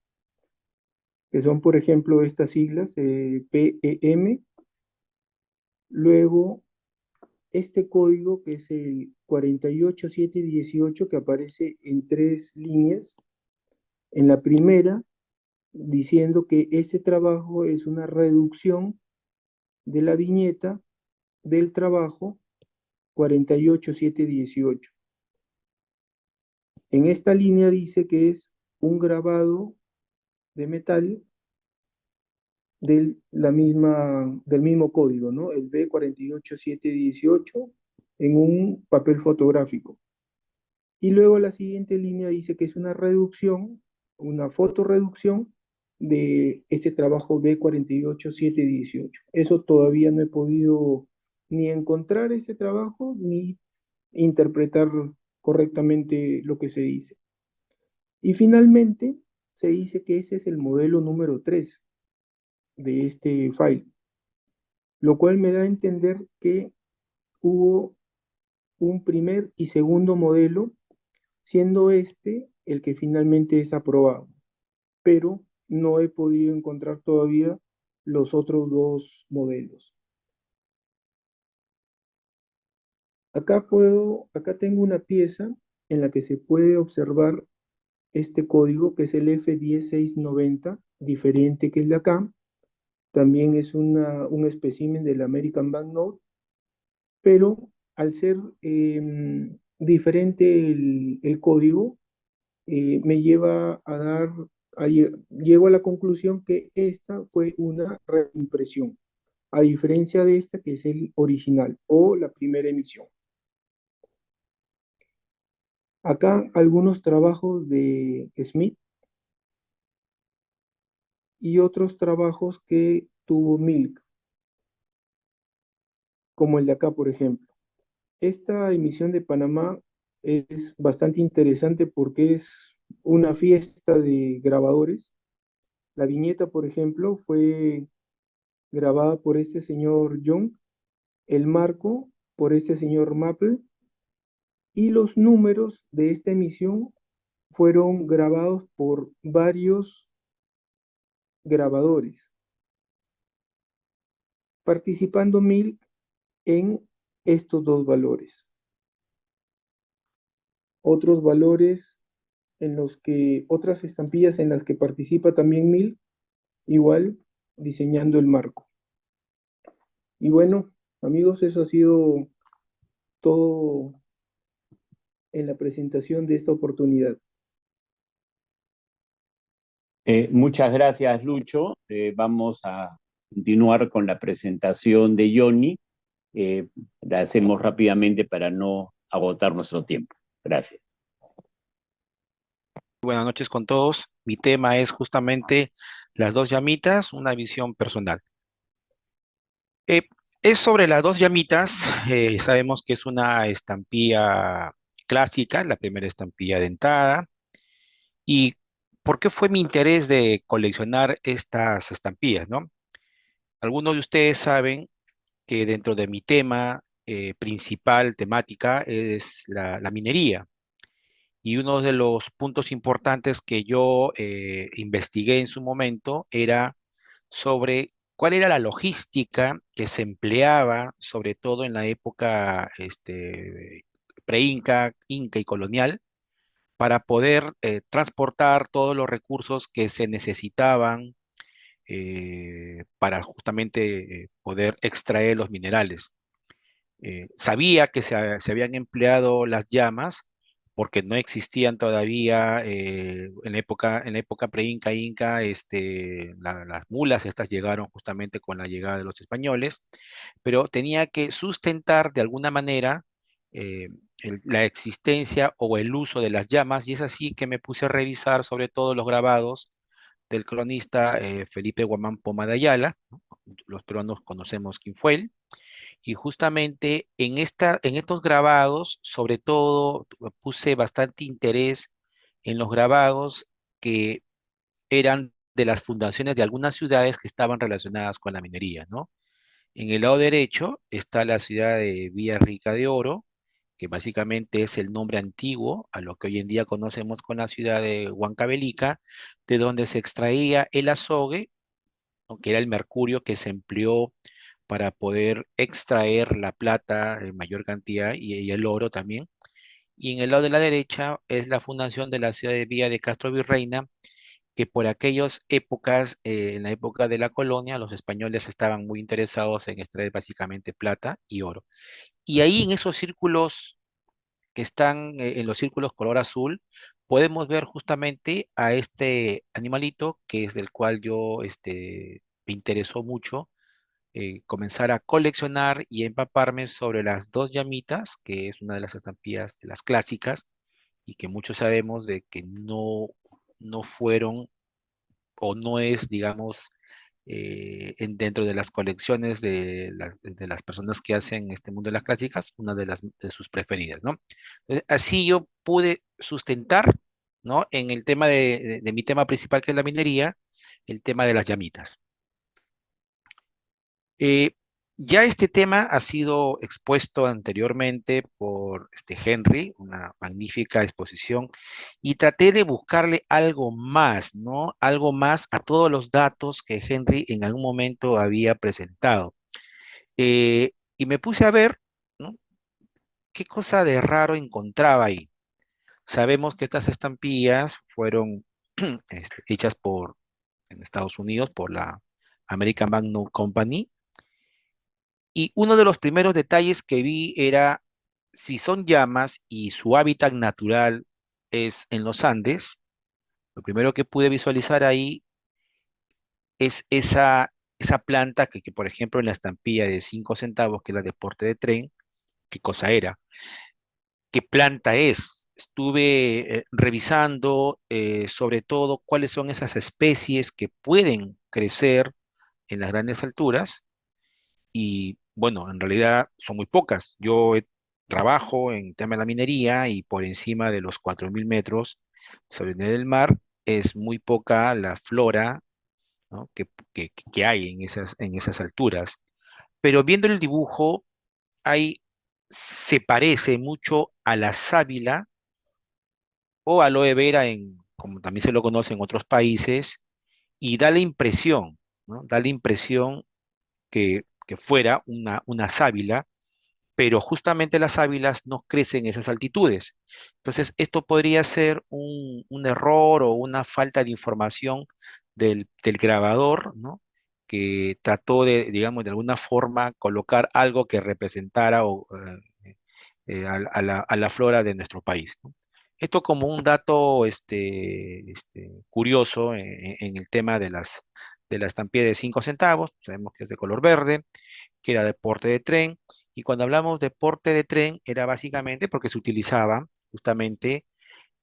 que son, por ejemplo, estas siglas, PEM, luego este código que es el 48718, que aparece en 3 líneas. En la primera, diciendo que este trabajo es una reducción de la viñeta del trabajo 48718. En esta línea dice que es un grabado de metal del mismo código, ¿no? El B48718 en un papel fotográfico. Y luego la siguiente línea dice que es una reducción, una fotoreducción de este trabajo B48718. Eso todavía no he podido ni encontrar ese trabajo ni interpretar correctamente lo que se dice. Y finalmente se dice que ese es el modelo número 3 de este file, lo cual me da a entender que hubo un primer y segundo modelo, siendo este el que finalmente es aprobado, pero no he podido encontrar todavía los otros 2 modelos. Acá tengo una pieza en la que se puede observar este código, que es el F10690, diferente que el de acá. También es un espécimen del American Banknote, pero al ser diferente el código, me lleva llego a la conclusión que esta fue una reimpresión, a diferencia de esta que es el original o la primera emisión. Acá algunos trabajos de Smith y otros trabajos que tuvo Milk, como el de acá, por ejemplo. Esta emisión de Panamá es bastante interesante porque es una fiesta de grabadores. La viñeta, por ejemplo, fue grabada por este señor Young, el marco por este señor Maple, y los números de esta emisión fueron grabados por varios grabadores, participando Mil en estos dos valores. Otros valores en los que, otras estampillas en las que participa también Mil, igual diseñando el marco. Y bueno, amigos, eso ha sido todo en la presentación de esta oportunidad. Muchas gracias, Lucho. Vamos a continuar con la presentación de Johnny. La hacemos rápidamente para no agotar nuestro tiempo. Gracias. Buenas noches con todos. Mi tema es justamente las dos llamitas, una visión personal. Eh, es sobre las dos llamitas. Sabemos que es una estampilla clásica, la primera estampilla dentada. ¿Y por qué fue mi interés de coleccionar estas estampillas, no? Algunos de ustedes saben que dentro de mi tema principal, temática, es la minería. Y uno de los puntos importantes que yo investigué en su momento era sobre cuál era la logística que se empleaba, sobre todo en la época pre-Inca, Inca y colonial, para poder transportar todos los recursos que se necesitaban para justamente poder extraer los minerales. Sabía que se habían empleado las llamas porque no existían todavía en la época pre-Inca, Inca, las mulas estas llegaron justamente con la llegada de los españoles, pero tenía que sustentar de alguna manera eh, la existencia o el uso de las llamas, y es así que me puse a revisar sobre todo los grabados del cronista Felipe Guamán Poma de Ayala, ¿no? Los peruanos conocemos quién fue él, y justamente en estos grabados, sobre todo, puse bastante interés en los grabados que eran de las fundaciones de algunas ciudades que estaban relacionadas con la minería, ¿no? En el lado derecho está la ciudad de Villarrica de Oro, que básicamente es el nombre antiguo a lo que hoy en día conocemos con la ciudad de Huancavelica, de donde se extraía el azogue, ¿no? Que era el mercurio que se empleó para poder extraer la plata en mayor cantidad y el oro también. Y en el lado de la derecha es la fundación de la ciudad de Villa de Castro Virreina, que por aquellas épocas, en la época de la colonia, los españoles estaban muy interesados en extraer básicamente plata y oro. Y ahí en esos círculos que están en los círculos color azul, podemos ver justamente a este animalito que es del cual yo me interesó mucho comenzar a coleccionar y empaparme sobre las dos llamitas, que es una de las estampillas de las clásicas y que muchos sabemos de que no fueron o no es, digamos, dentro de las colecciones de las personas que hacen este mundo de las clásicas, una de sus preferidas, ¿no? Entonces, así yo pude sustentar, ¿no? En el tema de mi tema principal, que es la minería, el tema de las llamitas. Eh, ya este tema ha sido expuesto anteriormente por Henry, una magnífica exposición, y traté de buscarle algo más, ¿no? Algo más a todos los datos que Henry en algún momento había presentado. Y me puse a ver, ¿no? ¿Qué cosa de raro encontraba ahí? Sabemos que estas estampillas fueron hechas en Estados Unidos por la American Banknote Company. Y uno de los primeros detalles que vi era si son llamas y su hábitat natural es en los Andes, lo primero que pude visualizar ahí es esa planta que, por ejemplo, en la estampilla de 5 centavos, que es la de porte de tren, ¿qué cosa era? ¿Qué planta es? Estuve revisando sobre todo cuáles son esas especies que pueden crecer en las grandes alturas y bueno, en realidad son muy pocas. Yo he trabajo en tema de la minería y por encima de los 4.000 metros sobre el nivel del mar es muy poca la flora, ¿no? que hay en esas alturas. Pero viendo el dibujo, se parece mucho a la sábila o aloe vera, como también se lo conoce en otros países, y da la impresión, ¿no? Da la impresión que fuera una sábila, pero justamente las sábilas no crecen en esas altitudes. Entonces, esto podría ser un error o una falta de información del grabador, ¿no? Que trató de, digamos, de alguna forma colocar algo que representara a la flora de nuestro país, ¿no? Esto como un dato curioso en el tema de la estampilla de 5 centavos. Sabemos que es de color verde, que era deporte de tren, y cuando hablamos de deporte de tren era básicamente porque se utilizaba justamente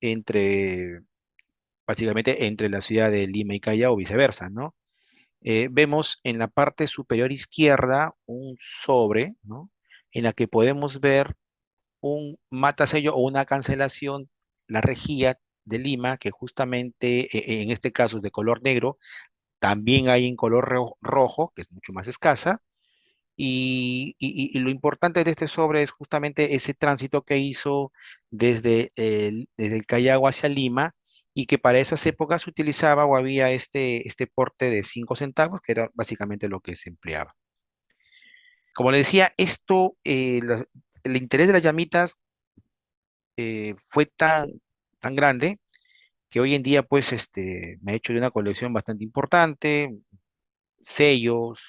entre, básicamente entre la ciudad de Lima y Callao o viceversa, ¿no? Vemos en la parte superior izquierda un sobre, ¿no? En la que podemos ver un matasello o una cancelación, la rejilla de Lima, que justamente en este caso es de color negro, también hay en color rojo, que es mucho más escasa, y lo importante de este sobre es justamente ese tránsito que hizo desde el Callao hacia Lima, y que para esas épocas se utilizaba o había este porte de 5 centavos, que era básicamente lo que se empleaba. Como le decía, el interés de las llamitas fue tan grande que hoy en día pues me he hecho de una colección bastante importante, sellos,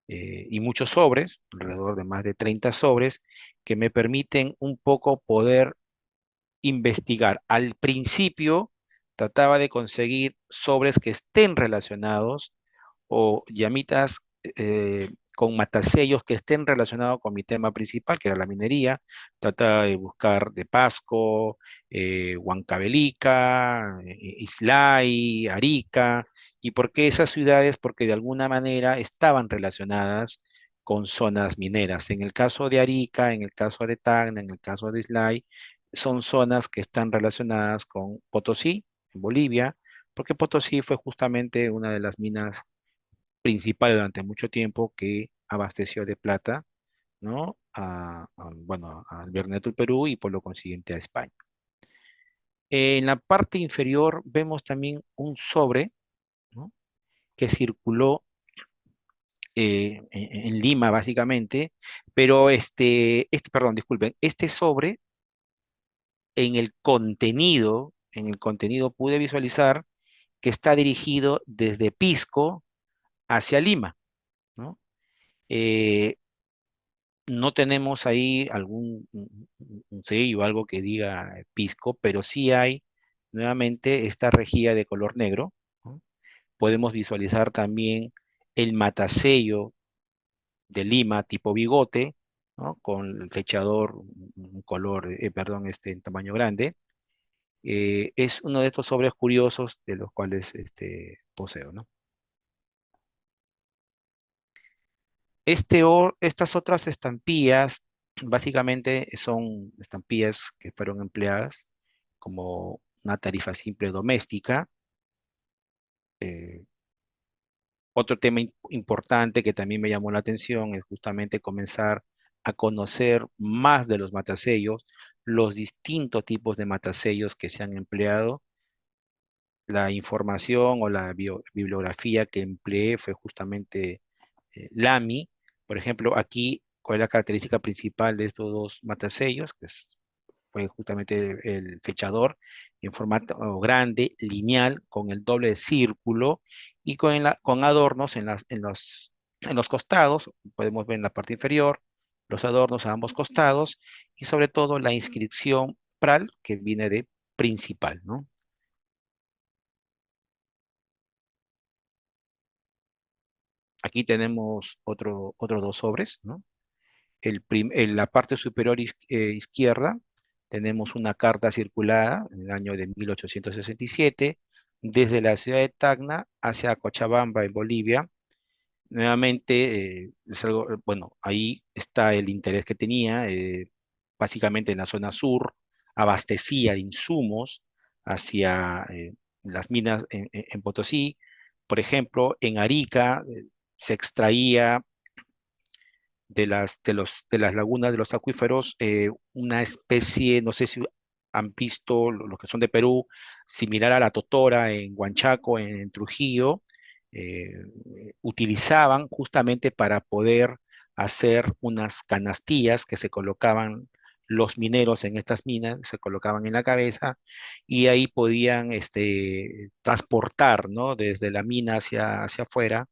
y muchos sobres, alrededor de más de 30 sobres, que me permiten un poco poder investigar. Al principio trataba de conseguir sobres que estén relacionados o llamitas con matasellos que estén relacionados con mi tema principal, que era la minería. Trataba de buscar de Pasco, Huancavelica, Islay, Arica. ¿Y por qué esas ciudades? Porque de alguna manera estaban relacionadas con zonas mineras. En el caso de Arica, en el caso de Tacna, en el caso de Islay, son zonas que están relacionadas con Potosí, en Bolivia, porque Potosí fue justamente una de las minas principales durante mucho tiempo que abasteció de plata, ¿no? Bueno, al Virreinato del Perú y por lo consiguiente a España. En la parte inferior vemos también un sobre, ¿no? Que circuló en Lima básicamente, pero perdón, disculpen, este sobre en el contenido pude visualizar que está dirigido desde Pisco hacia Lima, ¿no? Eh, no tenemos ahí un sello o algo que diga Pisco, pero sí hay nuevamente esta rejilla de color negro, ¿no? Podemos visualizar también el matasello de Lima tipo bigote, ¿no? Con el fechador, un color, perdón, en tamaño grande. Es uno de estos sobres curiosos de los cuales poseo, ¿no? Estas otras estampillas básicamente son estampillas que fueron empleadas como una tarifa simple doméstica. Eh, Otro tema importante que también me llamó la atención es justamente comenzar a conocer más de los matasellos, los distintos tipos de matasellos que se han empleado. La información o la bibliografía que empleé fue justamente Lamy. Por ejemplo, aquí, ¿cuál es la característica principal de estos dos matasellos? Fue justamente el fechador en formato grande, lineal, con el doble círculo y con adornos en los costados. Podemos ver en la parte inferior los adornos a ambos costados, y sobre todo la inscripción PRAL, que viene de principal, ¿no? Aquí tenemos otros dos sobres, ¿no? En la parte superior izquierda tenemos una carta circulada en el año de 1867 desde la ciudad de Tacna hacia Cochabamba, en Bolivia. Nuevamente, bueno, ahí está el interés que tenía. básicamente en la zona sur, abastecía de insumos hacia las minas en Potosí. Por ejemplo, en Arica se extraía de las lagunas, de los acuíferos, una especie, no sé si han visto los que son de Perú, similar a la totora en Huanchaco, en Trujillo, utilizaban justamente para poder hacer unas canastillas que se colocaban los mineros en estas minas, se colocaban en la cabeza y ahí podían transportar, ¿no? Desde la mina hacia afuera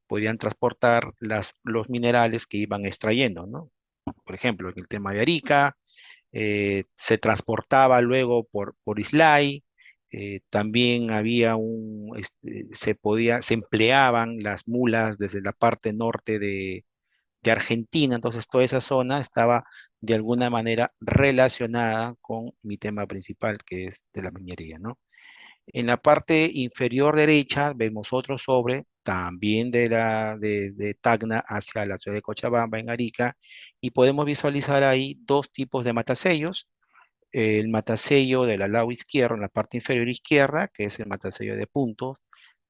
podían transportar los minerales que iban extrayendo, ¿no? Por ejemplo, en el tema de Arica, se transportaba luego por Islay, también había se empleaban las mulas desde la parte norte de Argentina, entonces toda esa zona estaba de alguna manera relacionada con mi tema principal, que es de la minería, ¿no? En la parte inferior derecha vemos otro sobre, también desde Tacna hacia la ciudad de Cochabamba, en Arica, y podemos visualizar ahí dos tipos de matasellos. El matasello del lado izquierdo, en la parte inferior izquierda, que es el matasello de puntos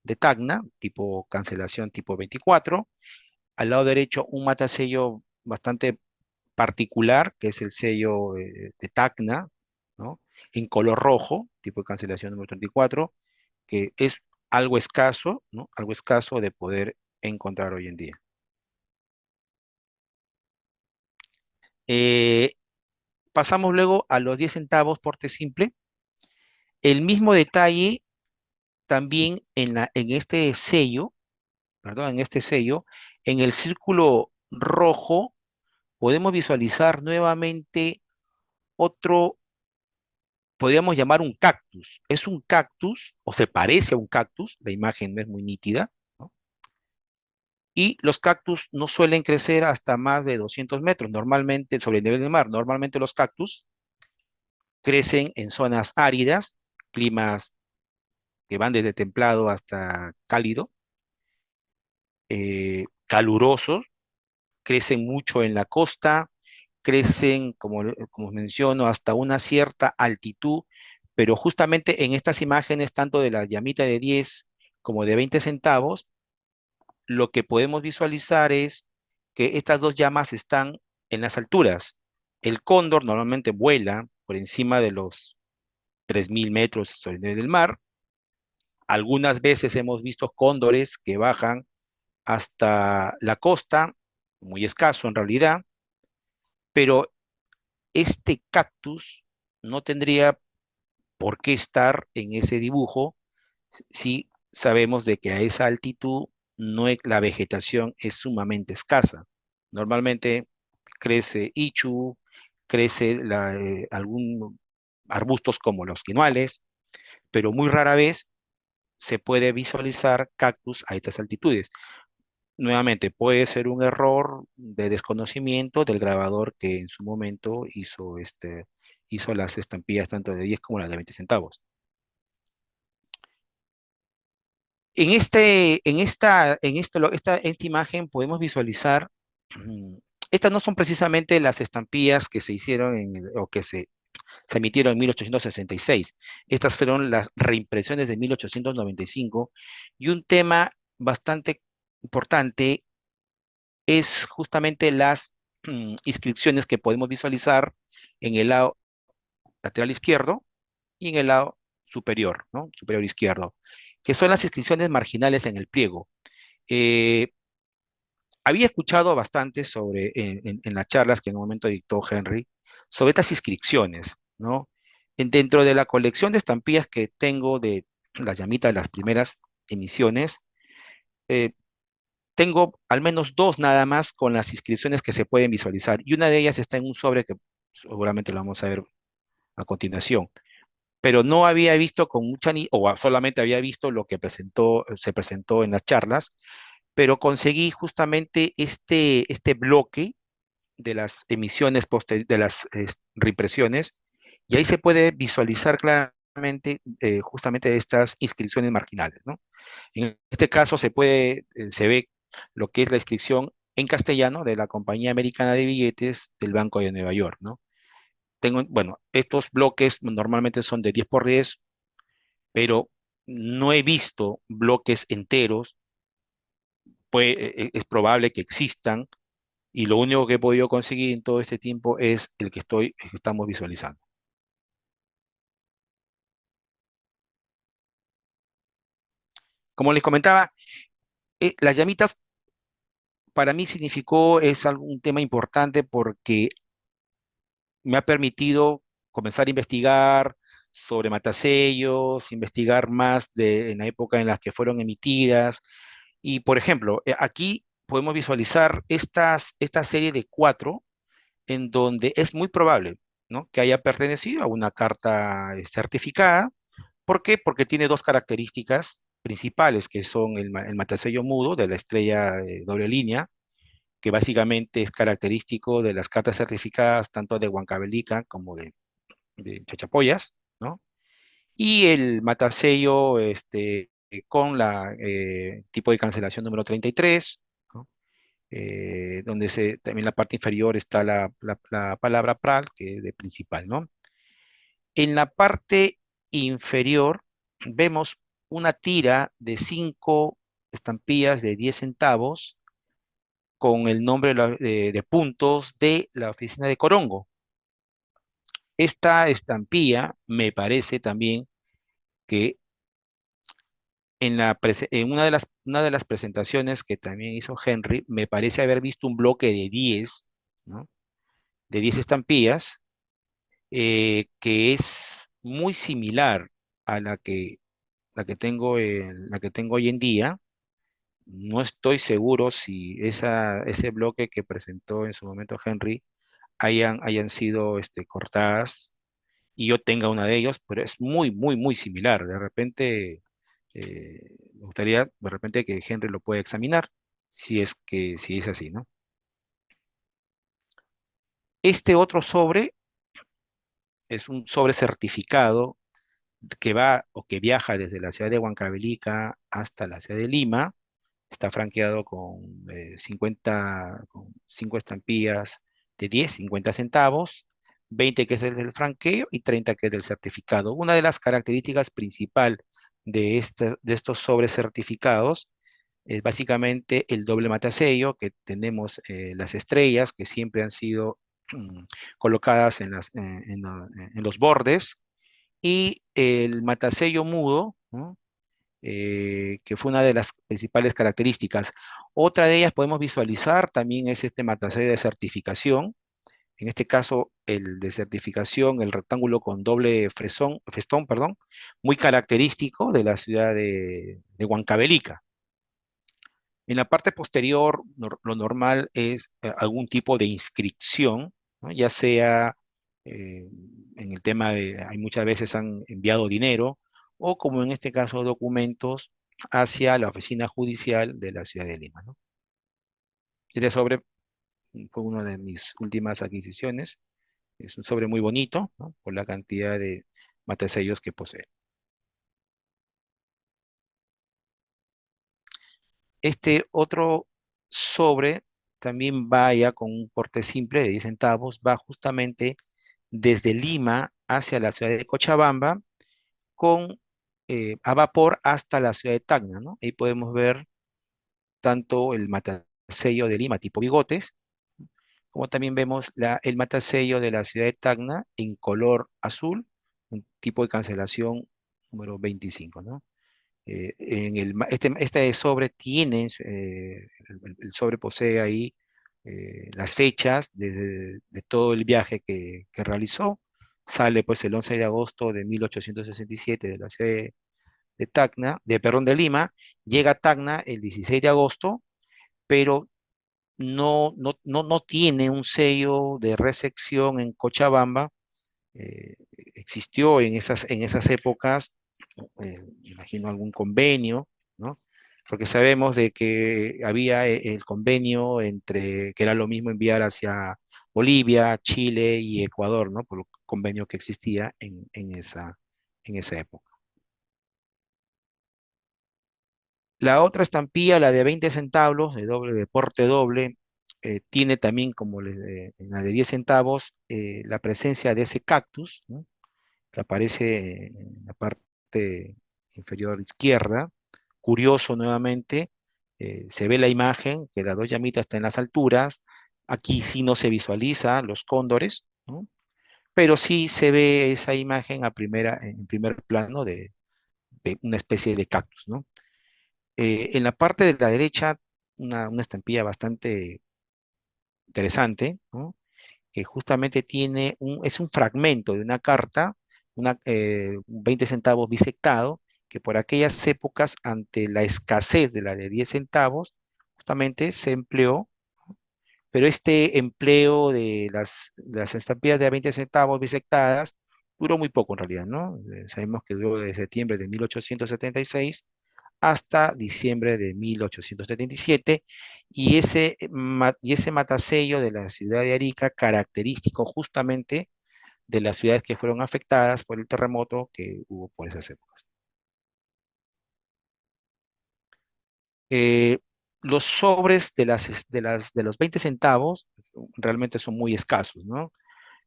de Tacna, tipo cancelación tipo 24. Al lado derecho, un matasello bastante particular, que es el sello de Tacna, ¿no? En color rojo, tipo de cancelación número 34, que es algo escaso, ¿no? Algo escaso de poder encontrar hoy en día. Eh, Pasamos luego a los 10 centavos porte simple. El mismo detalle también en este sello, perdón, en este sello, en el círculo rojo podemos visualizar nuevamente otro, podríamos llamar un cactus. Es un cactus, o se parece a un cactus, la imagen no es muy nítida, ¿no? Y los cactus no suelen crecer hasta más de 200 metros, normalmente sobre el nivel del mar. Normalmente los cactus crecen en zonas áridas, climas que van desde templado hasta cálido, calurosos, crecen mucho en la costa, crecen, como menciono, hasta una cierta altitud, pero justamente en estas imágenes, tanto de la llamita de 10 como de 20 centavos, lo que podemos visualizar es que estas dos llamas están en las alturas. El cóndor normalmente vuela por encima de los 3.000 metros sobre el nivel del mar. Algunas veces hemos visto cóndores que bajan hasta la costa, muy escaso en realidad, pero este cactus no tendría por qué estar en ese dibujo si sabemos de que a esa altitud la vegetación es sumamente escasa. Normalmente crece ichu, crece algún arbustos como los quinoales, pero muy rara vez se puede visualizar cactus a estas altitudes. Nuevamente, puede ser un error de desconocimiento del grabador que en su momento hizo las estampillas tanto de 10 como las de 20 centavos. Esta imagen podemos visualizar, estas no son precisamente las estampillas que se hicieron o que se emitieron en 1866. Estas fueron las reimpresiones de 1895 y un tema bastante importante es justamente las inscripciones que podemos visualizar en el lado lateral izquierdo y en el lado superior, ¿no? Superior izquierdo, que son las inscripciones marginales en el pliego. Eh, Había escuchado bastante en las charlas que en un momento dictó Henry, sobre estas inscripciones, ¿no? Dentro de la colección de estampillas que tengo de las llamitas de las primeras emisiones, eh, tengo al menos dos nada más con las inscripciones que se pueden visualizar, y una de ellas está en un sobre que seguramente lo vamos a ver a continuación, pero no había visto con mucha o solamente había visto lo que se presentó en las charlas, pero conseguí justamente este bloque de las emisiones de las reimpresiones, y ahí se puede visualizar claramente justamente estas inscripciones marginales, ¿no? En este caso se ve lo que es la inscripción en castellano de la Compañía Americana de Billetes del Banco de Nueva York, ¿no? bueno, estos bloques normalmente son de 10 por 10, pero no he visto bloques enteros, pues es probable que existan, y lo único que he podido conseguir en todo este tiempo es el que estamos visualizando. Como les comentaba, las llamitas para mí un tema importante porque me ha permitido comenzar a investigar sobre matasellos, investigar más en la época en la que fueron emitidas. Y, por ejemplo, aquí podemos visualizar esta serie de cuatro en donde es muy probable, ¿no?, que haya pertenecido a una carta certificada. ¿Por qué? Porque tiene dos características principales, que son el matasello mudo de la estrella de doble línea, que básicamente es característico de las cartas certificadas tanto de Huancavelica como de Chachapoyas, ¿no? Y el matasello con la tipo de cancelación número 33, ¿no? Donde también en la parte inferior está la palabra PRAL, que es de principal, ¿no? En la parte inferior vemos una tira de 5 estampillas de 10 centavos con el nombre de puntos de la oficina de Corongo. Esta estampilla me parece también que en una de las presentaciones que también hizo Henry, me parece haber visto un bloque de 10, ¿no?, de 10 estampillas, que es muy similar a la que tengo hoy en día. No estoy seguro si ese bloque que presentó en su momento Henry hayan sido cortadas y yo tenga una de ellos, pero es muy, muy, muy similar. De repente, me gustaría de repente que Henry lo pueda examinar, si es así, ¿no? Este otro sobre es un sobre certificado que va o que viaja desde la ciudad de Huancavelica hasta la ciudad de Lima. Está franqueado con 5 estampillas de 10, 50 centavos, 20 que es el del franqueo y 30 que es del certificado. Una de las características principal de estos sobres certificados es básicamente el doble matasello, que tenemos las estrellas que siempre han sido colocadas en los bordes, y el matasello mudo, ¿no?, que fue una de las principales características. Otra de ellas podemos visualizar también es este matasello de certificación. En este caso, el de certificación, el rectángulo con doble festón, perdón, muy característico de la ciudad de Huancavelica. En la parte posterior, lo normal es algún tipo de inscripción, ¿no?, ya sea eh, en el tema hay muchas veces han enviado dinero, o como en este caso documentos hacia la oficina judicial de la ciudad de Lima, ¿no? Este sobre fue una de mis últimas adquisiciones. Es un sobre muy bonito, ¿no?, por la cantidad de matasellos que posee. Este otro sobre también va ya con un porte simple de 10 centavos, va justamente desde Lima hacia la ciudad de Cochabamba a vapor hasta la ciudad de Tacna, ¿no? Ahí podemos ver tanto el matasello de Lima tipo bigotes, como también vemos el matasello de la ciudad de Tacna en color azul, un tipo de cancelación número 25, ¿no? Este sobre el sobre posee ahí las fechas de todo el viaje que realizó. Sale pues el 11 de agosto de 1867 de la ciudad de Tacna, perdón, de Lima, llega a Tacna el 16 de agosto, pero no tiene un sello de recepción en Cochabamba. Existió en esas épocas, me imagino algún convenio, ¿no? Porque sabemos de que había el convenio que era lo mismo enviar hacia Bolivia, Chile y Ecuador, ¿no? Por el convenio que existía en esa época. La otra estampilla, la de 20 centavos, de porte doble, tiene también, como en la de 10 centavos, la presencia de ese cactus, ¿no? Que aparece en la parte inferior izquierda. Curioso nuevamente, se ve la imagen que las dos llamitas están en las alturas. Aquí sí no se visualiza los cóndores, ¿no? Pero sí se ve esa imagen en primer plano de una especie de cactus, ¿no? En la parte de la derecha, una estampilla bastante interesante, ¿no? Que justamente es un fragmento de una carta, 20 centavos bisectado, que por aquellas épocas, ante la escasez de la de 10 centavos, justamente se empleó, pero este empleo de las estampillas de 20 centavos bisectadas duró muy poco en realidad, ¿no? Sabemos que duró de septiembre de 1876 hasta diciembre de 1877, y ese matasello de la ciudad de Arica, característico justamente de las ciudades que fueron afectadas por el terremoto que hubo por esas épocas. Eh, los sobres de los 20 centavos realmente son muy escasos, ¿no?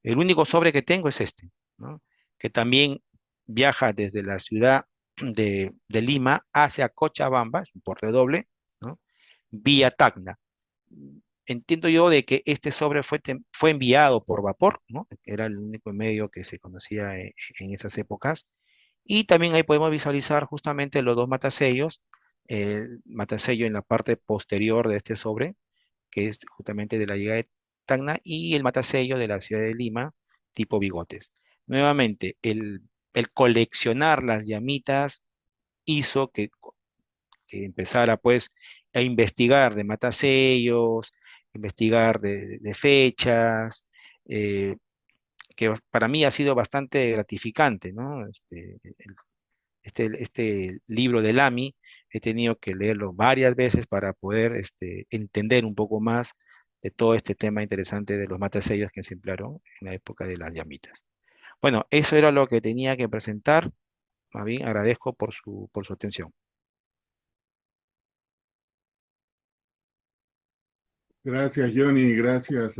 El único sobre que tengo es este, ¿no? Que también viaja desde la ciudad de Lima hacia Cochabamba, es un porte doble, ¿no? Vía Tacna. Entiendo yo de que este sobre fue enviado por vapor, ¿no? Era el único medio que se conocía en esas épocas. Y también ahí podemos visualizar justamente los dos matasellos, el matasello en la parte posterior de este sobre, que es justamente de la llegada de Tacna, y el matasello de la ciudad de Lima, tipo bigotes. Nuevamente, el coleccionar las llamitas hizo que empezara pues a investigar de matasellos, investigar de fechas, eh, que para mí ha sido bastante gratificante, ¿no? Este libro de Lamy he tenido que leerlo varias veces para poder entender un poco más de todo este tema interesante de los matasellos que se emplearon en la época de las llamitas. Bueno, eso era lo que tenía que presentar. Más bien agradezco por su atención. Gracias, Johnny, gracias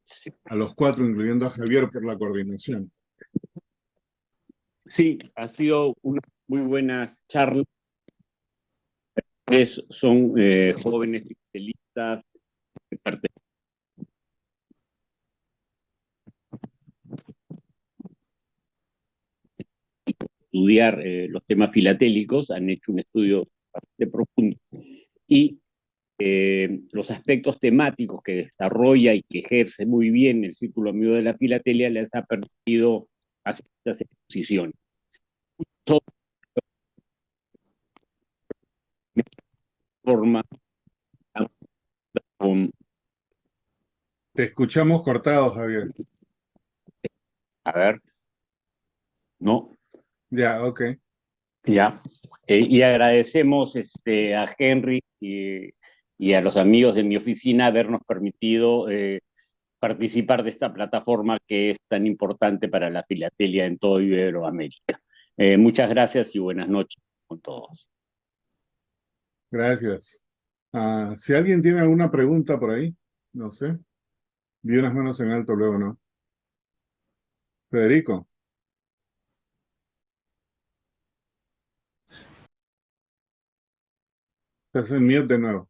Sí, a los cuatro, incluyendo a Javier, por la coordinación. sí, ha sido una muy buenas charlas. Son jóvenes especialistas que pertenecen a estudiar los temas filatélicos, han hecho un estudio bastante profundo y los aspectos temáticos que desarrolla y que ejerce muy bien el Círculo Amigo de la Filatelia les ha permitido hacer estas exposiciones. Son forma con, Te escuchamos cortado, Javier. a ver, ¿no? Ya, ok. Ya. Y agradecemos a Henry y a los amigos de mi oficina habernos permitido participar de esta plataforma que es tan importante para la filatelia en todo Iberoamérica. Muchas gracias y buenas noches con todos. Gracias. Si alguien tiene alguna pregunta por ahí, no sé. Vi unas manos en alto luego, ¿no? Federico. Estás en mute de nuevo.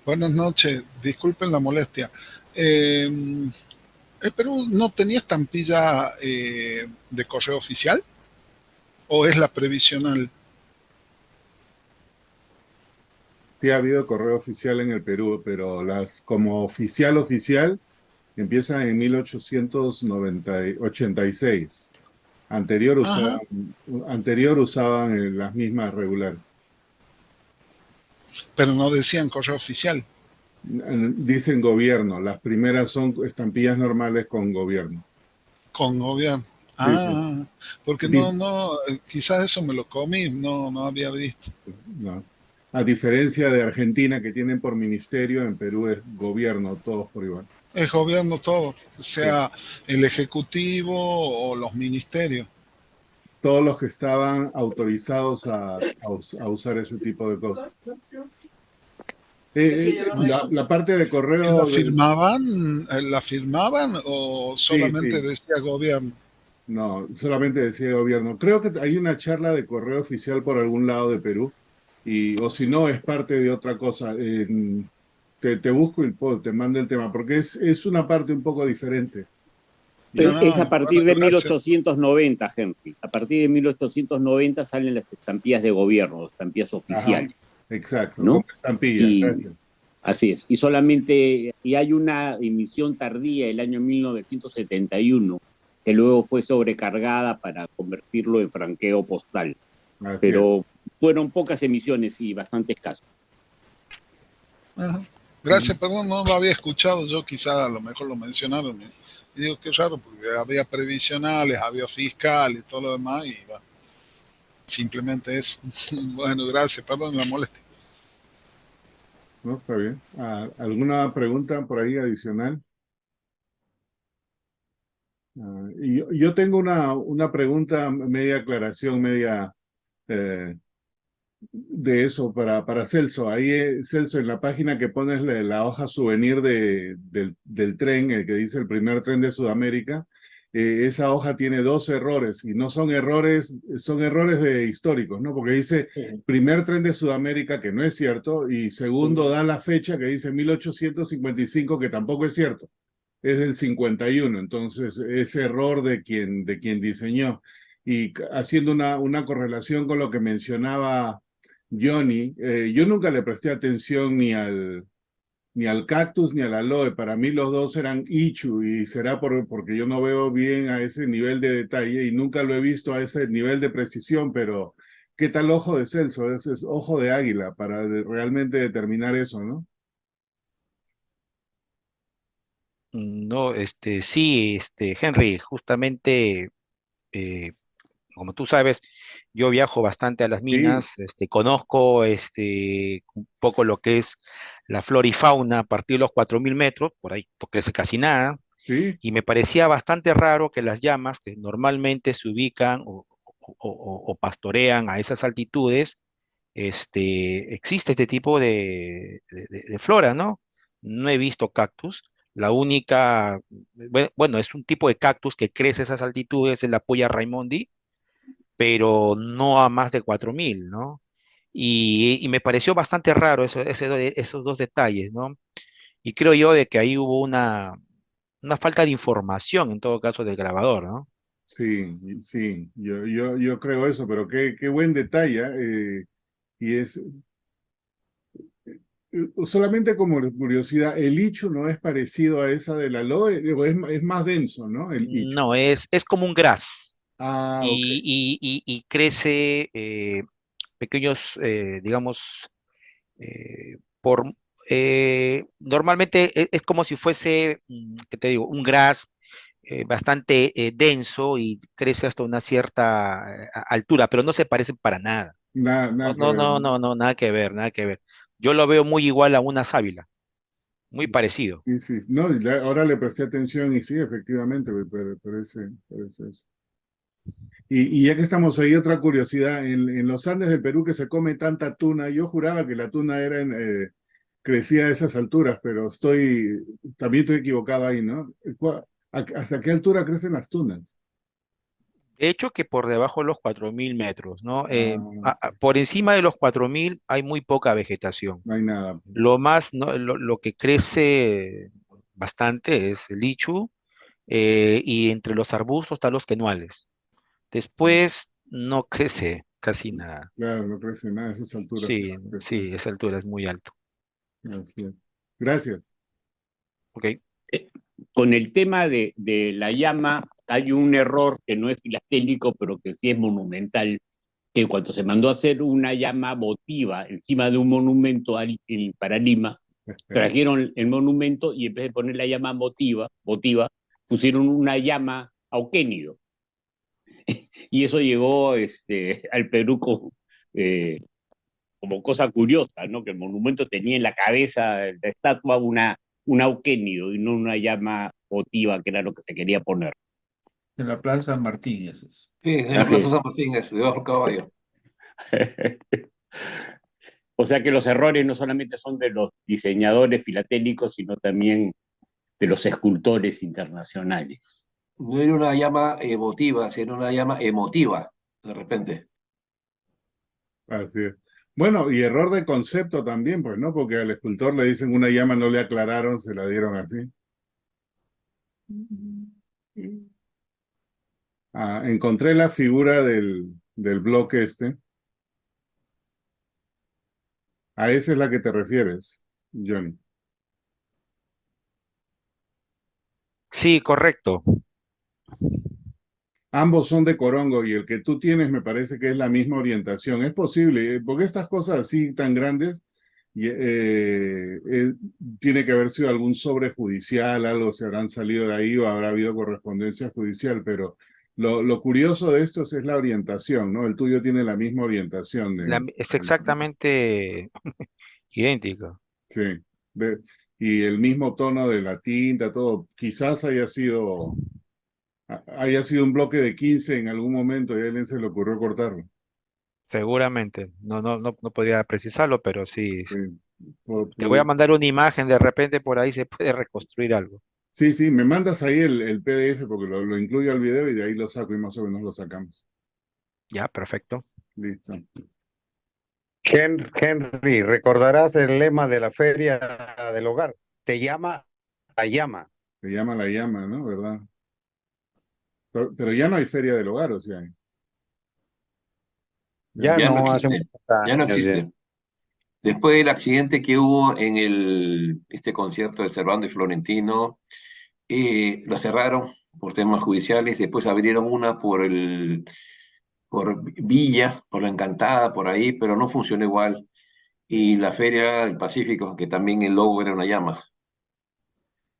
Buenas noches, disculpen la molestia. ¿El Perú no tenía estampilla de correo oficial o es la previsional? Sí ha habido correo oficial en el Perú, pero como oficial empiezan en 1886. Ajá, Anterior usaban las mismas regulares. pero no decían correo oficial. Dicen gobierno, las primeras son estampillas normales con gobierno. Con gobierno. Sí, sí. Porque Di- quizás eso me lo comí, no había visto. no. A diferencia de Argentina, que tienen por ministerio, en Perú es gobierno, todos por igual. Es gobierno todo, Sí. sea el ejecutivo o los ministerios. Todos los que estaban autorizados a usar ese tipo de cosas. La parte de ¿Y correo, la firmaban o sí, solamente sí, decía gobierno? no, solamente decía el gobierno. Creo que hay una charla de correo oficial por algún lado de Perú, o si no, es parte de otra cosa. Te busco y te mando el tema, porque es una parte un poco diferente. No, Y, Es a no, bueno, partir de gracias. 1890, Henry. A partir de 1890 salen las estampillas de gobierno, estampillas ajá, oficiales, exacto, como ¿no? estampillas, Y gracias. así es. Y hay una emisión tardía el año 1971, que luego fue sobrecargada para convertirlo en franqueo postal. Así es. Pero fueron pocas emisiones y bastante escasas. Ajá. Ujú. Gracias, perdón, no lo había escuchado. Yo quizá a lo mejor lo mencionaron. Y digo, qué raro, porque había previsionales, había fiscal y todo lo demás, y bueno, simplemente eso. Bueno, gracias, perdón la molestia. No, está bien. ¿Alguna pregunta por ahí adicional? Y yo tengo una pregunta, media aclaración, media eh, de eso para Celso. Ahí, Celso, en la página que pones la hoja souvenir del tren, el que dice el primer tren de Sudamérica, esa hoja tiene dos errores y no son errores, son errores de históricos, ¿no? Porque dice primer tren de Sudamérica, que no es cierto, y segundo da la fecha que dice 1855, que tampoco es cierto, es del 51. Entonces es error de quien diseñó. Y haciendo una correlación con lo que mencionaba Johnny, yo nunca le presté atención ni al cactus ni al aloe. Para mí los dos eran ichu, y será porque yo no veo bien a ese nivel de detalle y nunca lo he visto a ese nivel de precisión, pero ¿qué tal ojo de Celso? Ese es ojo de águila para realmente determinar eso, ¿no? No, sí, Henry, justamente, eh, como tú sabes, yo viajo bastante a las Sí, minas, conozco un poco lo que es la flora y fauna a partir de los 4.000 metros, por ahí porque es casi nada, sí, y me parecía bastante raro que las llamas que normalmente se ubican o pastorean a esas altitudes, existe este tipo de flora, ¿no? No he visto cactus. La única, bueno, es un tipo de cactus que crece a esas altitudes, es la Puya Raimondi, pero no a más de 4.000, ¿no? Y me pareció bastante raro esos dos detalles, ¿no? Y creo yo de que ahí hubo una falta de información en todo caso del grabador, ¿no? sí, sí, yo creo eso, pero qué buen detalle, y solamente como curiosidad, el ichu no es parecido a esa del aloe. Digo, es más denso, ¿no? El ichu. No, es como un gras Ah, ok. y crece pequeños, digamos, por... normalmente es como si fuese, ¿qué te digo? Un gras bastante denso y crece hasta una cierta altura, pero no se parecen para nada. No, Nada que no, ver, no, ¿no? no, no, nada que ver, nada que ver. Yo lo veo muy igual a una sábila, muy parecido. Sí, sí. No, ahora le presté atención y sí, efectivamente, parece eso. Y ya que estamos ahí, otra curiosidad, en los Andes de Perú que se come tanta tuna, yo juraba que la tuna crecía a esas alturas, pero también estoy equivocado ahí, ¿no? ¿Hasta qué altura crecen las tunas? De hecho, que por debajo de los 4.000 metros, ¿no? Ah, Por encima de los 4.000 hay muy poca vegetación. no hay nada. Lo más, ¿no? Lo que crece bastante es el lichu, y entre los arbustos están los quenuales. Después no crece casi nada. Claro, no crece nada a esas alturas que Sí, va a crecer. sí, esa altura es muy alto. Así es. Gracias. ¿Ok? Con el tema de la llama, hay un error que no es filatélico, pero que sí es monumental, que cuando se mandó a hacer una llama votiva encima de un monumento para Lima, trajeron el monumento y en vez de poner la llama votiva pusieron una llama auquénido. Y eso llegó al Perú como cosa curiosa, ¿no? Que el monumento tenía en la cabeza de la estatua un auquénido y no una llama votiva, que era lo que se quería poner. En la Plaza San Martín, eso es. Sí, en la Así Plaza es. San Martín, debajo del caballo. O sea que los errores no solamente son de los diseñadores filatélicos, sino también de los escultores internacionales. No era una llama emotiva, sino una llama emotiva, de repente. Así es. Bueno, y error de concepto también, pues, ¿no? Porque al escultor le dicen una llama, no le aclararon, se la dieron así. Ah, encontré la figura del bloque este. A esa es la que te refieres, Johnny. Sí, correcto. Ambos son de Corongo y el que tú tienes me parece que es la misma orientación. Es posible, porque estas cosas así tan grandes tiene que haber sido algún sobre judicial, algo se habrán salido de ahí o habrá habido correspondencia judicial, pero lo curioso de estos es la orientación, ¿no? El tuyo tiene la misma orientación. Es exactamente idéntico. Sí, de- y el mismo tono de la tinta, todo. Quizás haya sido un bloque de 15 en algún momento y a alguien se le ocurrió cortarlo. Seguramente. No podría precisarlo, pero sí. Sí, Te voy a mandar una imagen, de repente por ahí se puede reconstruir algo. sí, sí, me mandas ahí el PDF porque lo incluyo al video y de ahí lo saco y más o menos lo sacamos. Ya, perfecto. Listo. Henry, recordarás el lema de la Feria del Hogar. Te llama la llama. Se llama la llama, ¿no? ¿Verdad? Pero ya no hay feria del hogar, o sea. Ya Ya no no, hace existe, muchos ya no años. existe. Después del accidente que hubo en este concierto de Servando y Florentino, lo cerraron por temas judiciales, después abrieron una por Villa, por La Encantada, por ahí, pero no funcionó igual. Y la Feria del Pacífico, que también el logo era una llama,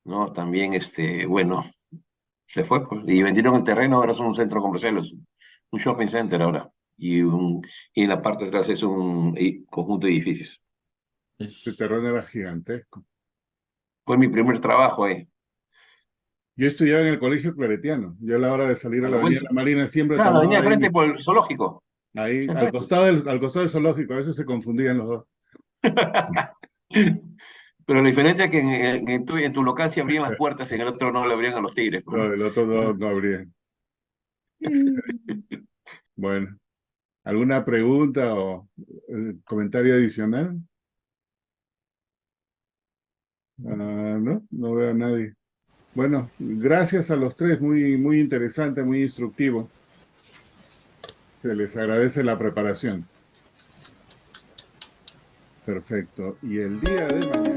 ¿no? También, bueno, se fue, pues, y vendieron el terreno, ahora es un centro comercial, es un shopping center ahora, y en la parte de atrás es un conjunto de edificios. El terreno era gigantesco. Fue mi primer trabajo ahí. Yo estudiaba en el colegio claretiano. Yo a la hora de salir A a la la Avenida vuelta. de la Marina siempre Claro, venía tomaba al ahí, frente por el zoológico. ahí Al al frente. costado del zoológico. A veces se confundían los dos. Pero la diferencia es que en tu local se abrían las puertas y en el otro no le abrían a los tigres, pues, No, ¿no? el otro no habría. Bueno, ¿alguna pregunta o comentario adicional? No veo a nadie. Bueno, gracias a los tres, muy, muy interesante, muy instructivo. Se les agradece la preparación. Perfecto. Y el día de mañana.